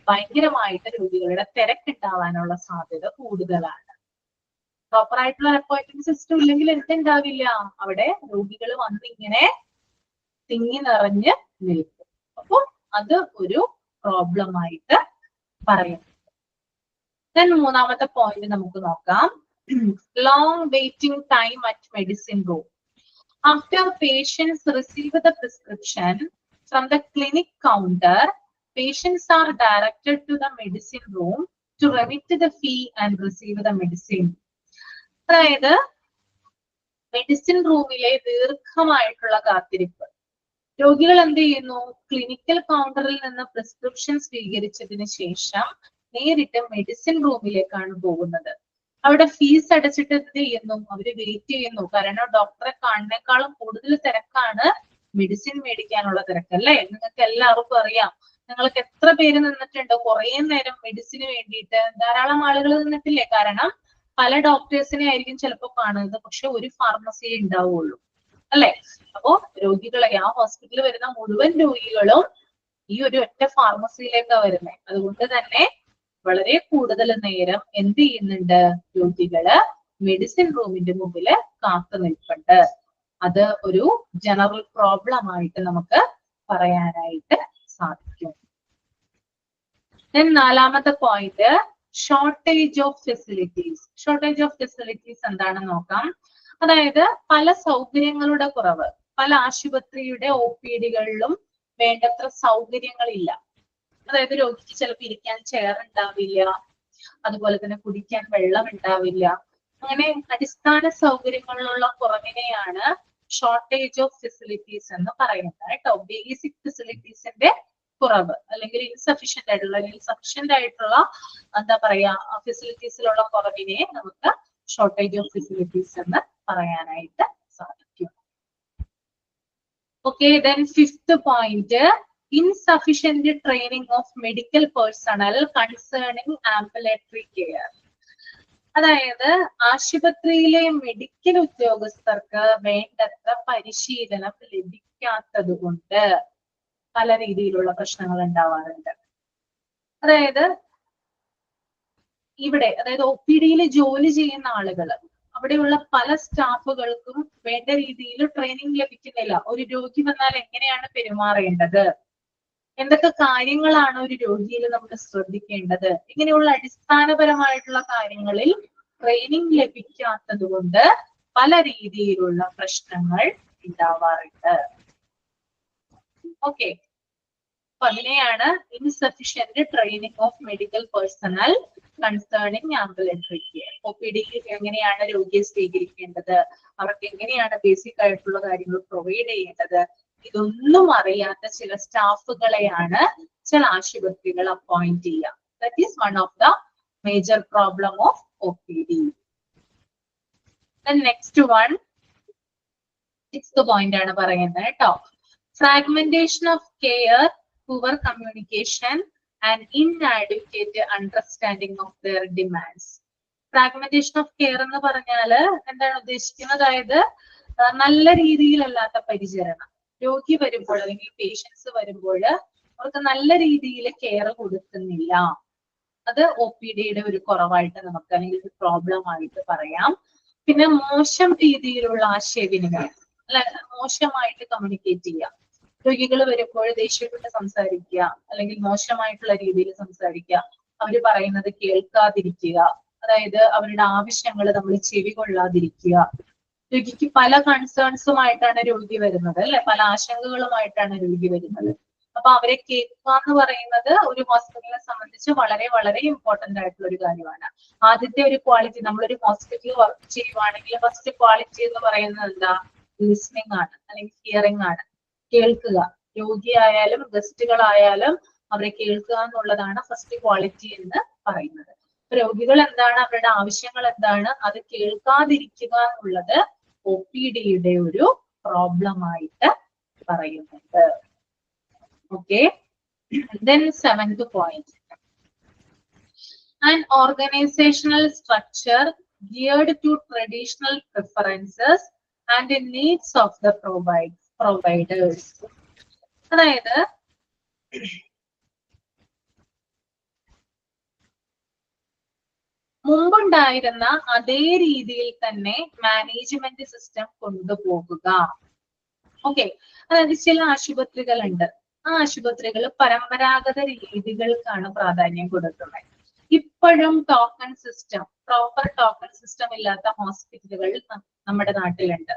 ഭയങ്കരമായിട്ട് രോഗികളുടെ തിരക്കുണ്ടാവാനുള്ള സാധ്യത കൂടുതലാണ്. പ്രോപ്പർ ആയിട്ടുള്ള അപ്പോയിന്റ്മെന്റ് സിസ്റ്റം ഇല്ലെങ്കിൽ എന്തുണ്ടാവില്ല? അവിടെ രോഗികൾ വന്നിങ്ങനെ തിങ്ങി നിറഞ്ഞ് നിൽക്കും. അപ്പോൾ അത് ഒരു പ്രോബ്ലം ആയിട്ട് പറയും. മൂന്നാമത്തെ പോയിന്റ് നമുക്ക് നോക്കാം. Long waiting time at medicine room. After patients receive the prescription from the clinic counter, patients are directed to the medicine room to remit the fee and receive the medicine. അതായത് medicine റൂമിലെ ദീർഘമായിട്ടുള്ള കാത്തിരിപ്പ്. രോഗികൾ എന്ത് ചെയ്യുന്നു? Clinical കൗണ്ടറിൽ നിന്ന് prescription സ്വീകരിച്ചതിന് ശേഷം നേരിട്ട് മെഡിസിൻ റൂമിലേക്കാണ് പോകുന്നത്. അവിടെ ഫീസ് അടച്ചിട്ട് എന്ത് ചെയ്യുന്നു? അവര് വെയിറ്റ് ചെയ്യുന്നു. കാരണം ഡോക്ടറെ കാണുന്നേക്കാളും കൂടുതൽ തിരക്കാണ് മെഡിസിൻ മേടിക്കാനുള്ള തിരക്കല്ലേ. നിങ്ങൾക്ക് എല്ലാവർക്കും അറിയാം. നിങ്ങൾക്ക് എത്ര പേര് നിന്നിട്ടുണ്ട് കുറെ നേരം മെഡിസിന് വേണ്ടിയിട്ട്? ധാരാളം ആളുകൾ നിന്നിട്ടില്ലേ? കാരണം പല ഡോക്ടേഴ്സിനെ ആയിരിക്കും ചിലപ്പോൾ കാണുന്നത്, പക്ഷെ ഒരു ഫാർമസിയെ ഉണ്ടാവുള്ളൂ അല്ലെ. അപ്പോ രോഗികളെ, ആ ഹോസ്പിറ്റലിൽ വരുന്ന മുഴുവൻ രോഗികളും ഈ ഒരു ഒറ്റ ഫാർമസിയിലേക്കാണ് വരുന്നത്. അതുകൊണ്ട് തന്നെ വളരെ കൂടുതൽ നേരം എന്ത് ചെയ്യുന്നുണ്ട്? രോഗികള് മെഡിസിൻ റൂമിന്റെ മുമ്പില് കാത്തു നിൽപ്പുണ്ട്. അത് ഒരു ജനറൽ പ്രോബ്ലം ആയിട്ട് നമുക്ക് പറയാനായിട്ട് സാധിക്കും. നാലാമത്തെ point, shortage of facilities. Shortage of facilities എന്താണെന്ന് നോക്കാം. അതായത് പല സൗകര്യങ്ങളുടെ കുറവ്. പല ആശുപത്രിയുടെ OPD കളിലും വേണ്ടത്ര സൗകര്യങ്ങളില്ല. അതായത് രോഗിക്ക് ചിലപ്പോൾ ഇരിക്കാൻ ചെയർ ഉണ്ടാവില്ല, അതുപോലെ തന്നെ കുടിക്കാൻ വെള്ളം ഉണ്ടാവില്ല. അങ്ങനെ അടിസ്ഥാന സൗകര്യങ്ങളിലുള്ള കുറവിനെയാണ് ഷോർട്ടേജ് ഓഫ് ഫെസിലിറ്റീസ് എന്ന് പറയുന്നത് കേട്ടോ. ബേസിക് ഫെസിലിറ്റീസിന്റെ കുറവ് അല്ലെങ്കിൽ ഇൻസഫിഷ്യന്റ് ആയിട്ടുള്ള എന്താ പറയാ ഫെസിലിറ്റീസിലുള്ള കുറവിനെ നമുക്ക് ഷോർട്ടേജ് ഓഫ് ഫെസിലിറ്റീസ് എന്ന് പറയാനായിട്ട് സാധിക്കും. Okay, then fifth point, insufficient training of medical personnel concerning ambulatory care. അതായത് ആശുപത്രിയിലെ മെഡിക്കൽ ഉദ്യോഗസ്ഥർക്ക് വേണ്ടത്ര പരിശീലനം ലഭിക്കാത്തത് കൊണ്ട് പല രീതിയിലുള്ള പ്രശ്നങ്ങൾ ഉണ്ടാവാറുണ്ട്. അതായത് ഒ പി ഡിയിൽ ജോലി ചെയ്യുന്ന ആളുകൾ, അവിടെയുള്ള പല സ്റ്റാഫുകൾക്കും വേണ്ട രീതിയിൽ ട്രെയിനിങ് ലഭിക്കുന്നില്ല. ഒരു രോഗി വന്നാൽ എങ്ങനെയാണ് പെരുമാറേണ്ടത്, എന്തൊക്കെ കാര്യങ്ങളാണ് ഒരു രോഗിയിൽ നമ്മൾ ശ്രദ്ധിക്കേണ്ടത്, ഇങ്ങനെയുള്ള അടിസ്ഥാനപരമായിട്ടുള്ള കാര്യങ്ങളിൽ ട്രെയിനിങ് ലഭിക്കാത്തത് കൊണ്ട് പല രീതിയിലുള്ള പ്രശ്നങ്ങൾ ഉണ്ടാവാറുണ്ട്. ഓക്കെ, അപ്പൊ അതിനെയാണ് insufficient training of medical personnel concerning ambulatory care. O P ഡിക്ക് എങ്ങനെയാണ് രോഗിയെ സ്വീകരിക്കേണ്ടത്, അവർക്ക് എങ്ങനെയാണ് ബേസിക് ആയിട്ടുള്ള കാര്യങ്ങൾ പ്രൊവൈഡ് ചെയ്യേണ്ടത്, ഇതൊന്നും അറിയാത്ത ചില സ്റ്റാഫുകളെയാണ് ചില ആശുപത്രികൾ അപ്പോയിന്റ് ചെയ്യുക. That is one of the major problem of O P D. Next one, sixth point ആണ് പറയുന്നത് കേട്ടോ. Fragmentation of care, poor communication and inadequate understanding of their demands. Fragmentation of care എന്ന് പറഞ്ഞാല് എന്താണ് ഉദ്ദേശിക്കുന്നത്? അതായത് നല്ല രീതിയിലല്ലാത്ത പരിചരണം. രോഗി വരുമ്പോൾ അല്ലെങ്കിൽ പേഷ്യൻസ് വരുമ്പോൾ അവർക്ക് നല്ല രീതിയിൽ കെയർ കൊടുക്കുന്നില്ല. അത് ഒ പി ഡിയുടെ ഒരു കുറവായിട്ട് നമുക്ക് അല്ലെങ്കിൽ ഒരു പ്രോബ്ലം ആയിട്ട് പറയാം. പിന്നെ മോശം രീതിയിലുള്ള ആശയവിനിമയം, അല്ല മോശമായിട്ട് കമ്മ്യൂണിക്കേറ്റ് ചെയ്യുക. രോഗികൾ വരുമ്പോൾ ദേഷ്യപ്പെട്ട് സംസാരിക്കുക, അല്ലെങ്കിൽ മോശമായിട്ടുള്ള രീതിയിൽ സംസാരിക്കുക, അവർ പറയുന്നത് കേൾക്കാതിരിക്കുക, അതായത് അവരുടെ ആവശ്യങ്ങൾ നമ്മൾ ചെവി കൊള്ളാതിരിക്കുക. രോഗിക്ക് പല കൺസേൺസുമായിട്ടാണ് രോഗി വരുന്നത്, അല്ലെ, പല ആശങ്കകളുമായിട്ടാണ് രോഗി വരുന്നത്. അപ്പൊ അവരെ കേൾക്കുക എന്ന് പറയുന്നത് ഒരു ഹോസ്പിറ്റലിനെ സംബന്ധിച്ച് വളരെ വളരെ ഇമ്പോർട്ടന്റ് ആയിട്ടുള്ള ഒരു കാര്യമാണ്. ആദ്യത്തെ ഒരു ക്വാളിറ്റി, നമ്മളൊരു ഹോസ്പിറ്റലിൽ വർക്ക് ചെയ്യുവാണെങ്കിൽ ഫസ്റ്റ് ക്വാളിറ്റി എന്ന് പറയുന്നത് എന്താ? ലിസ്ണിംഗ് ആണ്, അല്ലെങ്കിൽ ഹിയറിംഗ് ആണ്. കേൾക്കുക, രോഗിയായാലും ഗസ്റ്റുകളായാലും അവരെ കേൾക്കുക എന്നുള്ളതാണ് ഫസ്റ്റ് ക്വാളിറ്റി എന്ന് പറയുന്നത്. രോഗികൾ എന്താണ്, അവരുടെ ആവശ്യങ്ങൾ എന്താണ്, അത് കേൾക്കാതിരിക്കുക എന്നുള്ളത് ഒ പി ഡിയുടെ ഒരു പ്രോബ്ലം ആയിട്ട് പറയുന്നുണ്ട്. Okay, then seventh point, an organizational structure geared to traditional preferences and the needs of the providers. അതായത് മുമ്പുണ്ടായിരുന്ന അതേ രീതിയിൽ തന്നെ മാനേജ്മെന്റ് സിസ്റ്റം കൊണ്ടുപോകുക. ഓക്കെ, അതായത് ചില ആശുപത്രികളുണ്ട്, ആ ആശുപത്രികൾ പരമ്പരാഗത രീതികൾക്കാണ് പ്രാധാന്യം കൊടുക്കുന്നത്. ഇപ്പോഴും token system, proper token system ഇല്ലാത്ത ഹോസ്പിറ്റലുകൾ നമ്മുടെ നാട്ടിലുണ്ട്.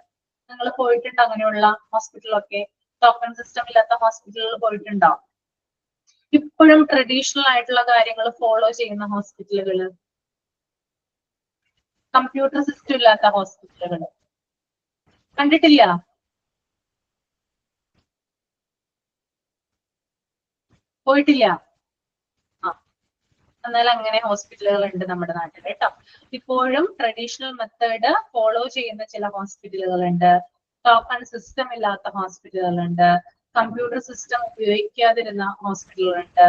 നിങ്ങൾ പോയിട്ടുണ്ടോ അങ്ങനെയുള്ള ഹോസ്പിറ്റലൊക്കെ? ടോക്കൺ സിസ്റ്റം ഇല്ലാത്ത ഹോസ്പിറ്റലുകൾ പോയിട്ടുണ്ടോ? ഇപ്പോഴും ട്രഡീഷണൽ ആയിട്ടുള്ള കാര്യങ്ങൾ ഫോളോ ചെയ്യുന്ന ഹോസ്പിറ്റലുകൾ, കമ്പ്യൂട്ടർ സിസ്റ്റം ഇല്ലാത്ത ഹോസ്പിറ്റലുകൾ കണ്ടിട്ടില്ല? പോയിട്ടില്ല? ആ, എന്നാൽ അങ്ങനെ ഹോസ്പിറ്റലുകൾ ഉണ്ട് നമ്മുടെ നാട്ടിൽ കേട്ടോ. ഇപ്പോഴും ട്രഡീഷണൽ മെത്തേഡ് ഫോളോ ചെയ്യുന്ന ചില ഹോസ്പിറ്റലുകൾ ഉണ്ട്, ടോക്കൺ സിസ്റ്റം ഇല്ലാത്ത ഹോസ്പിറ്റലുകൾ ഉണ്ട്, കമ്പ്യൂട്ടർ സിസ്റ്റം ഉപയോഗിക്കാതിരുന്ന ഹോസ്പിറ്റലുകൾ ഉണ്ട്.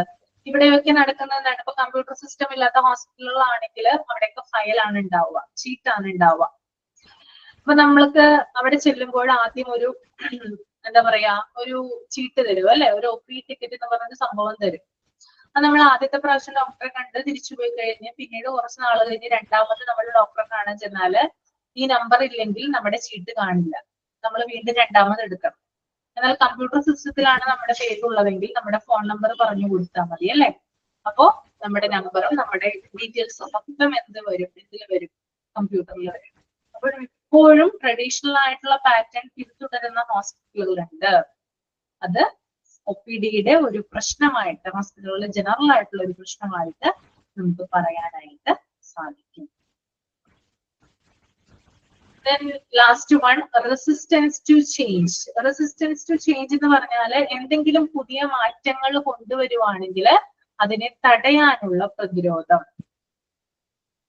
ഇവിടെയൊക്കെ നടക്കുന്നത് എന്താണ്? ഇപ്പൊ കമ്പ്യൂട്ടർ സിസ്റ്റം ഇല്ലാത്ത ഹോസ്പിറ്റലുകളാണെങ്കിൽ അവിടെയൊക്കെ ഫയലാണ് ഉണ്ടാവുക, ചീട്ടാണ് ഉണ്ടാവുക. അപ്പൊ നമ്മൾക്ക് അവിടെ ചെല്ലുമ്പോൾ ആദ്യം ഒരു എന്താ പറയാ, ഒരു ചീട്ട് തരും, അല്ലെ, ഒരു ഒ പി ടിക്കറ്റ് എന്ന് പറഞ്ഞൊരു സംഭവം തരും. അത് നമ്മൾ ആദ്യത്തെ പ്രാവശ്യം ഡോക്ടറെ കണ്ട് തിരിച്ചു പോയി കഴിഞ്ഞ് പിന്നീട് കുറച്ച് നാൾ കഴിഞ്ഞ് രണ്ടാമത് നമ്മൾ ഡോക്ടറെ കാണാൻ ചെന്നാല് ഈ നമ്പർ ഇല്ലെങ്കിൽ നമ്മുടെ ചീട്ട് കാണില്ല, നമ്മൾ വീണ്ടും രണ്ടാമത് എടുക്കണം. എന്നാൽ കമ്പ്യൂട്ടർ സിസ്റ്റത്തിലാണ് നമ്മുടെ പേരുള്ളതെങ്കിൽ നമ്മുടെ ഫോൺ നമ്പർ പറഞ്ഞു കൊടുത്താൽ മതി, അല്ലെ. അപ്പോ നമ്മുടെ നമ്പറും നമ്മുടെ ഡീറ്റെയിൽസും മൊത്തം എന്ത് വരും, ഇതിൽ വരും, കമ്പ്യൂട്ടറിൽ വരും. അപ്പോൾ ഇപ്പോഴും ട്രഡീഷണൽ ആയിട്ടുള്ള പാറ്റേൺ പിന്തുടരുന്ന ഹോസ്പിറ്റലുകളുണ്ട്. അത് OPD ഒരു പ്രശ്നമായിട്ട് ഹോസ്പിറ്റലുകളിൽ ജനറൽ ആയിട്ടുള്ള ഒരു പ്രശ്നമായിട്ട് നമുക്ക് പറയാനായിട്ട് സാധിക്കും. Then last one, resistance to change. Resistance to change എന്ന് പറഞ്ഞാൽ എന്തെങ്കിലും പുതിയ മാറ്റങ്ങൾ കൊണ്ടുവരുവാണെങ്കിൽ അതിനെ തടയാനുള്ള പ്രതിരോധം.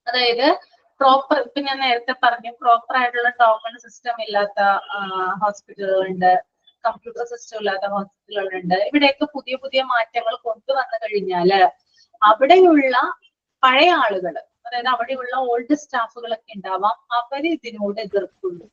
അതായത് പ്രോപ്പർ, ഇപ്പൊ ഞാൻ നേരത്തെ പറഞ്ഞു, പ്രോപ്പർ ആയിട്ടുള്ള ടോക്കൺ സിസ്റ്റം ഇല്ലാത്ത ഹോസ്പിറ്റലുകളുണ്ട്, കമ്പ്യൂട്ടർ സിസ്റ്റം ഇല്ലാത്ത ഹോസ്പിറ്റലുകളുണ്ട്. ഇവിടെയൊക്കെ പുതിയ പുതിയ മാറ്റങ്ങൾ കൊണ്ടുവന്നു കഴിഞ്ഞാല് അവിടെയുള്ള പഴയ ആളുകൾ, അതായത് അവിടെയുള്ള ഓൾഡ് സ്റ്റാഫുകളൊക്കെ ഉണ്ടാവാം, അവർ ഇതിനോട് എതിർക്കുന്നു.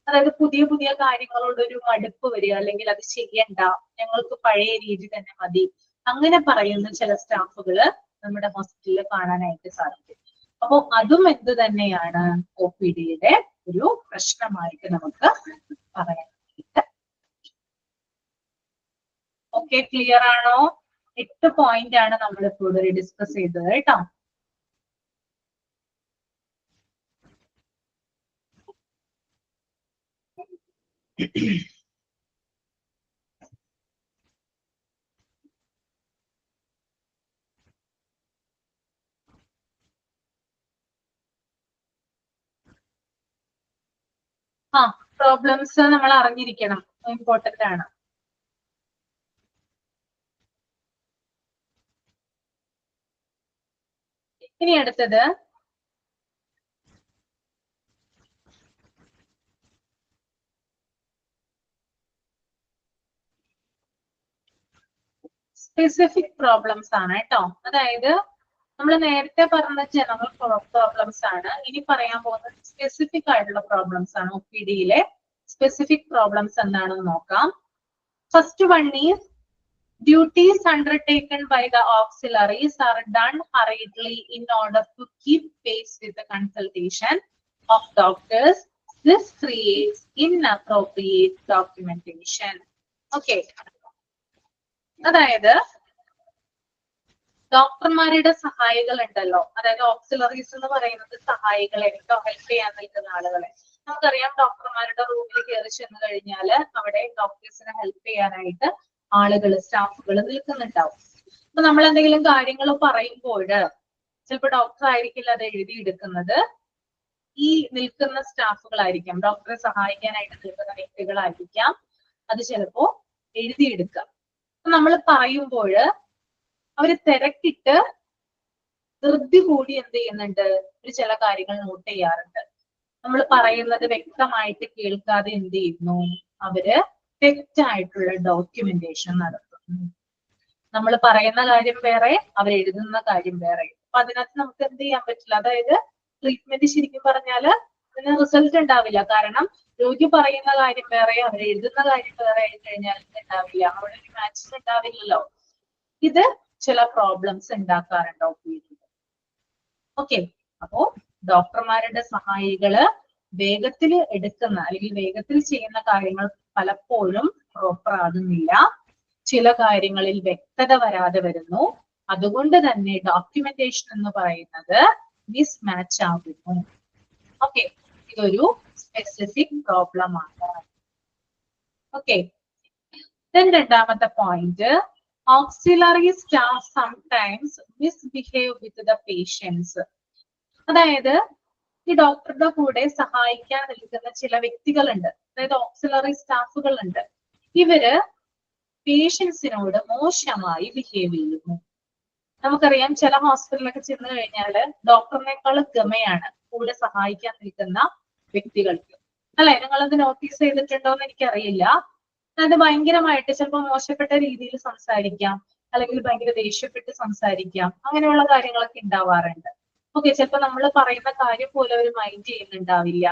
അതായത് പുതിയ പുതിയ കാര്യങ്ങളോട് ഒരു മടുപ്പ് വരിക, അല്ലെങ്കിൽ അത് ചെയ്യണ്ട, ഞങ്ങൾക്ക് പഴയ രീതി തന്നെ മതി, അങ്ങനെ പറയുന്ന ചില സ്റ്റാഫുകള് നമ്മുടെ ഹോസ്പിറ്റലിൽ കാണാനായിട്ട് സാധിക്കും. അപ്പൊ അതും എന്ത് തന്നെയാണ് OPDയുടെ ഒരു പ്രശ്നമായിട്ട് നമുക്ക് പറയാനായിട്ട്. ഓക്കെ, ക്ലിയർ ആണോ? 8 പോയിന്റ് ആണ് നമ്മൾ ഇപ്പോൾ ഡിസ്കസ് ചെയ്തത് കേട്ടോ. പ്രോബ്ലംസ് നമ്മൾ അറിഞ്ഞിരിക്കണം, ഇമ്പോർട്ടന്റ് ആണ്. ഇനി അടുത്തത് സ്പെസിഫിക് പ്രോബ്ലംസ് ആണ് കേട്ടോ. അതായത് നമ്മൾ നേരത്തെ പറഞ്ഞ ജനറൽ പ്രോബ്ലംസ് ആണ്, ഇനി പറയാൻ പോകുന്നത് സ്പെസിഫിക് ആയിട്ടുള്ള പ്രോബ്ലംസ് ആണ്. OPDയിലെ സ്പെസിഫിക് പ്രോബ്ലംസ് എന്താണെന്ന് നോക്കാം. First one is duties undertaken by the auxiliaries are done hurriedly in order to keep pace with the consultation of doctors. This creates inappropriate documentation. Okay. അതായത് ഡോക്ടർമാരുടെ സഹായികൾ ഉണ്ടല്ലോ, അതായത് ഓക്സിലറീസ് എന്ന് പറയുന്നത് സഹായികളെ, ഹെൽപ്പ് ചെയ്യാൻ നിൽക്കുന്ന ആളുകളെ. നമുക്കറിയാം, ഡോക്ടർമാരുടെ റൂമിൽ കയറി ചെന്ന് കഴിഞ്ഞാൽ അവിടെ ഡോക്ടേഴ്സിനെ ഹെൽപ്പ് ചെയ്യാനായിട്ട് ആളുകൾ, സ്റ്റാഫുകൾ നിൽക്കുന്നുണ്ടാവും. അപ്പൊ നമ്മൾ എന്തെങ്കിലും കാര്യങ്ങൾ പറയുമ്പോൾ ചിലപ്പോൾ ഡോക്ടർ ആയിരിക്കില്ല അത് എഴുതിയെടുക്കുന്നത്, ഈ നിൽക്കുന്ന സ്റ്റാഫുകളായിരിക്കാം, ഡോക്ടറെ സഹായിക്കാനായിട്ട് നിൽക്കുന്ന വ്യക്തികളായിരിക്കാം അത് ചിലപ്പോ എഴുതിയെടുക്കാം. അപ്പൊ നമ്മൾ പറയുമ്പോൾ അവര് തിരക്കിട്ട് ധൃതി കൂടി എന്ത് ചെയ്യുന്നുണ്ട്, ഒരു ചില കാര്യങ്ങൾ നോട്ട് ചെയ്യാറുണ്ട്. നമ്മൾ പറയുന്നത് വ്യക്തമായിട്ട് കേൾക്കാതെ എന്ത് ചെയ്യുന്നു, അവര് തെറ്റായിട്ടുള്ള ഡോക്യുമെന്റേഷൻ നടത്തുന്നു. നമ്മൾ പറയുന്ന കാര്യം വേറെ, അവർ എഴുതുന്ന കാര്യം വേറെ. അപ്പൊ അതിനകത്ത് നമുക്ക് എന്ത് ചെയ്യാൻ പറ്റില്ല. അതായത് ട്രീറ്റ്മെന്റ് ശരിക്കും പറഞ്ഞാല് അതിന് റിസൾട്ട് ഉണ്ടാവില്ല. കാരണം രോഗി പറയുന്ന കാര്യം വേറെ, അവർ എഴുതുന്ന കാര്യം വേറെ ആയി കഴിഞ്ഞാൽ ഉണ്ടാവില്ല, അവിടെ ഒരു മാച്ചിങ് ഉണ്ടാവില്ലല്ലോ. ഇത് ചില പ്രോബ്ലംസ് ഉണ്ടാക്കാറുണ്ട് OPD. ഓക്കെ, അപ്പോ ഡോക്ടർമാരുടെ സഹായികള് വേഗത്തിൽ എടുക്കുന്ന അല്ലെങ്കിൽ വേഗത്തിൽ ചെയ്യുന്ന കാര്യങ്ങൾ പലപ്പോഴും പ്രോപ്പർ ആകുന്നില്ല. ചില കാര്യങ്ങളിൽ വ്യക്തത വരാതെ വരുന്നു. അതുകൊണ്ട് തന്നെ ഡോക്യുമെന്റേഷൻ എന്ന് പറയുന്നത് മിസ്മാച്ച് ആകുന്നു. ഓക്കെ, ഇതൊരു സ്പെസിഫിക് പ്രോബ്ലം ആണ്. ഓക്കെ, രണ്ടാമത്തെ point, auxiliary staff sometimes misbehave with the patients. അതായത് ഈ ഡോക്ടറുടെ കൂടെ സഹായിക്കാൻ നിൽക്കുന്ന ചില വ്യക്തികളുണ്ട്, അതായത് ഓക്സിലറി സ്റ്റാഫുകൾ ഉണ്ട്. ഇവര് പേഷ്യൻസിനോട് മോശമായി ബിഹേവ് ചെയ്യുന്നു. നമുക്കറിയാം, ചില ഹോസ്പിറ്റലിലൊക്കെ ചെന്ന് കഴിഞ്ഞാല് ഡോക്ടറിനേക്കാൾ ഗമയാണ് കൂടെ സഹായിക്കാൻ നിൽക്കുന്ന വ്യക്തികൾക്ക്, അല്ലെ? നിങ്ങളത് നോട്ടീസ് ചെയ്തിട്ടുണ്ടോ എന്ന് എനിക്കറിയില്ല. അത് ഭയങ്കരമായിട്ട് ചിലപ്പോൾ മോശപ്പെട്ട രീതിയിൽ സംസാരിക്കാം, അല്ലെങ്കിൽ ഭയങ്കര ദേഷ്യപ്പെട്ട് സംസാരിക്കാം, അങ്ങനെയുള്ള കാര്യങ്ങളൊക്കെ ഉണ്ടാവാറുണ്ട്. ഓക്കെ, ചിലപ്പോ നമ്മൾ പറയുന്ന കാര്യം പോലെ അവർ മൈൻഡ് ചെയ്യുന്നുണ്ടാവില്ല,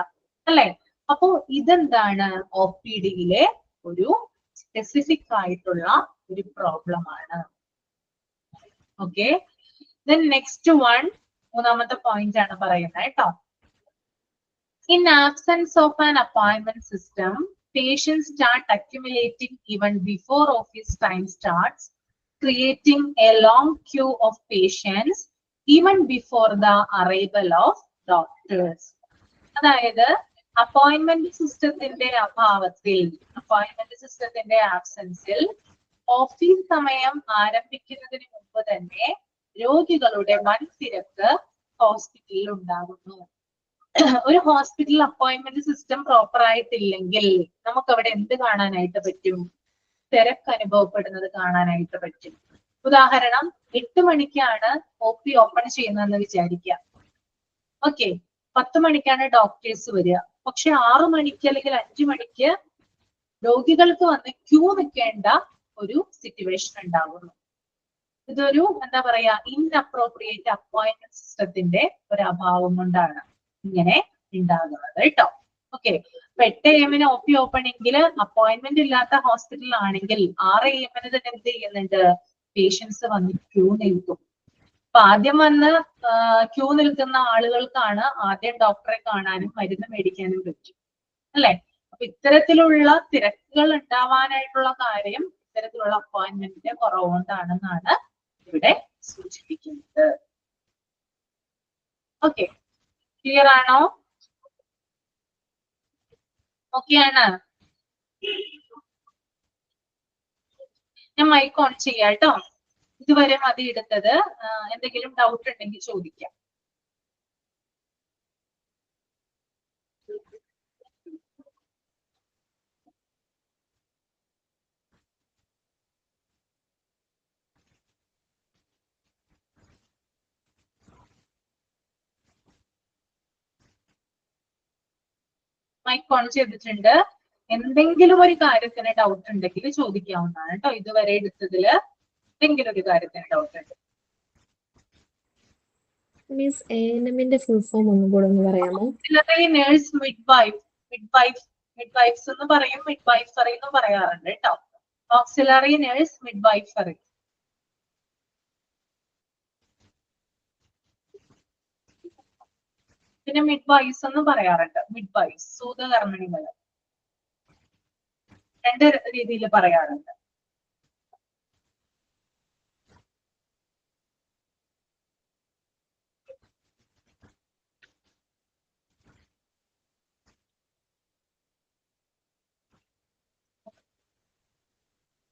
അല്ലെ? അപ്പോ ഇതെന്താണ്, OPDയിലെ ഒരു സ്പെസിഫിക് ആയിട്ടുള്ള ഒരു പ്രോബ്ലം ആണ്. ഓക്കെ, ദെൻ നെക്സ്റ്റ് വൺ, മൂന്നാമത്തെ പോയിന്റ് ആണ് പറയുന്നത് കേട്ടോ. In absence of an appointment system, patients start accumulating even before office time starts, creating a long queue of patients even before the arrival of doctors. അതായത് appointment സിസ്റ്റത്തിന്റെ അഭാവത്തിൽ, appointment സിസ്റ്റത്തിന്റെ ആബ്സെൻസിൽ office സമയം ആരംഭിക്കുന്നതിന് മുമ്പ് തന്നെ രോഗികളുടെ വൻ തിരക്ക് ഹോസ്പിറ്റലിൽ ഉണ്ടാകുന്നു. ഒരു ഹോസ്പിറ്റൽ അപ്പോയിന്റ്മെന്റ് സിസ്റ്റം പ്രോപ്പർ ആയിട്ടില്ലെങ്കിൽ നമുക്ക് അവിടെ എന്ത് കാണാനായിട്ട് പറ്റും? തിരക്ക് അനുഭവപ്പെടുന്നത് കാണാനായിട്ട് പറ്റും. ഉദാഹരണം, 8 മണിക്കാണ് OP ഓപ്പൺ ചെയ്യുന്നതെന്ന് വിചാരിക്കാം. ഓക്കെ, 10 മണിക്കാണ് ഡോക്ടേഴ്സ് വരിക. പക്ഷെ 6 മണിക്ക് അല്ലെങ്കിൽ 5 മണിക്ക് രോഗികൾക്ക് വന്ന് ക്യൂ നിൽക്കേണ്ട ഒരു സിറ്റുവേഷൻ ഉണ്ടാകുന്നു. ഇതൊരു എന്താ പറയാ, ഇൻഅപ്രോപ്രിയേറ്റ് അപ്പോയിന്റ്മെന്റ് സിസ്റ്റത്തിന്റെ ഒരു അഭാവം കൊണ്ടാണ് ഇങ്ങനെ ഉണ്ടാകുന്നത് കേട്ടോ. ഓക്കെ, അപ്പൊ 8 AM OP ഓപ്പണിംഗിൽ അപ്പോയിന്റ്മെന്റ് ഇല്ലാത്ത ഹോസ്പിറ്റൽ ആണെങ്കിൽ 6 AM തന്നെ എന്ത് ചെയ്യുന്നുണ്ട്? പേഷ്യൻസ് വന്ന് ക്യൂ നിൽക്കും. അപ്പൊ ആദ്യം വന്ന് ക്യൂ നിൽക്കുന്ന ആളുകൾക്കാണ് ആദ്യം ഡോക്ടറെ കാണാനും മരുന്ന് മേടിക്കാനും പറ്റും, അല്ലെ? അപ്പൊ ഇത്തരത്തിലുള്ള തിരക്കുകൾ ഉണ്ടാവാനായിട്ടുള്ള കാര്യം ഇത്തരത്തിലുള്ള അപ്പോയിന്റ്മെന്റിന്റെ കുറവുകൊണ്ടാണെന്നാണ് ഇവിടെ സൂചിപ്പിക്കുന്നത്. ഓക്കെ, ക്ലിയർ ആണോ? ഓക്കെ ആണ്. ഞാൻ മൈക്ക് ഓൺ ചെയ്യാം കേട്ടോ. ഇതുവരെ മതി എടുത്തത്. എന്തെങ്കിലും ഡൗട്ട് ഉണ്ടെങ്കിൽ ചോദിക്കാം. മൈക്ക് ഓൺ ചെയ്തിട്ടുണ്ട്. എന്തെങ്കിലും ഒരു കാര്യത്തിന് ഡൗട്ട് ഉണ്ടെങ്കിൽ ചോദിക്കാവുന്നതാണ് കേട്ടോ. ഇതുവരെ എടുത്തതില് എന്തെങ്കിലും ഒരു കാര്യത്തിന് ഡൗട്ട് ഉണ്ട്. മിസ് ANMന്റെ ഫുൾ ഫോം ഒന്നും കൂടെ ഒന്ന് പറയാമോ? നേഴ്സ് മിഡ്വൈഫ്സ് എന്ന് പറയും, മിഡ്വൈഫറി എന്ന് പറയാറുണ്ട് കേട്ടോ. Auxiliary nurse midwifery. പിന്നെ മിഡ്വൈസ് എന്ന് പറയാറുണ്ട്. മിഡ്വൈസ് സൂതകർമ്മിണികൾ, രണ്ട് രീതിയിൽ പറയാറുണ്ട്.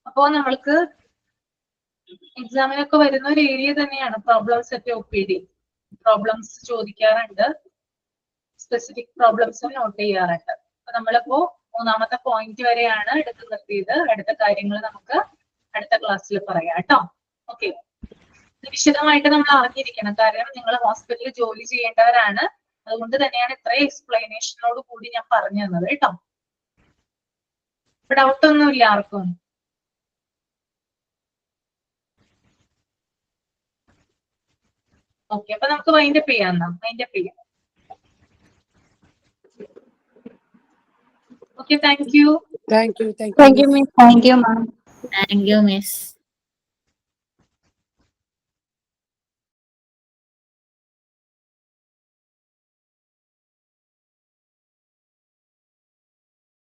അപ്പോ നമ്മൾക്ക് എക്സാമിനൊക്കെ വരുന്ന ഒരു ഏരിയ തന്നെയാണ് പ്രോബ്ലംസ് ഒക്കെ OPD. പ്രോബ്ലംസ് ചോദിക്കാറുണ്ട്, സ്പെസിഫിക് പ്രോബ്ലംസും നോട്ട് ചെയ്യാറുണ്ട്. അപ്പൊ നമ്മളിപ്പോ 3ാമത്തെ പോയിന്റ് വരെയാണ് എടുത്തു നിർത്തിയത്. അടുത്ത കാര്യങ്ങൾ നമുക്ക് അടുത്ത ക്ലാസ്സിൽ പറയാം കേട്ടോ. ഓക്കെ, വിശദമായിട്ട് നമ്മൾ അറിഞ്ഞിരിക്കണം, കാരണം നിങ്ങൾ ഹോസ്പിറ്റലിൽ ജോലി ചെയ്യേണ്ടവരാണ്. അതുകൊണ്ട് തന്നെയാണ് ഇത്രയും എക്സ്പ്ലനേഷനോട് കൂടി ഞാൻ പറഞ്ഞു തന്നത് കേട്ടോ. ഇപ്പൊ ഡൗട്ട് ഒന്നുമില്ല ആർക്കും? ഓക്കെ, അപ്പൊ നമുക്ക് വൈൻഡപ്പ് ചെയ്യാം. വൈൻഡപ്പ് ചെയ്യാം. Okay, thank you. Thank you. Thank you, miss. Thank you, ma'am. Thank you, miss.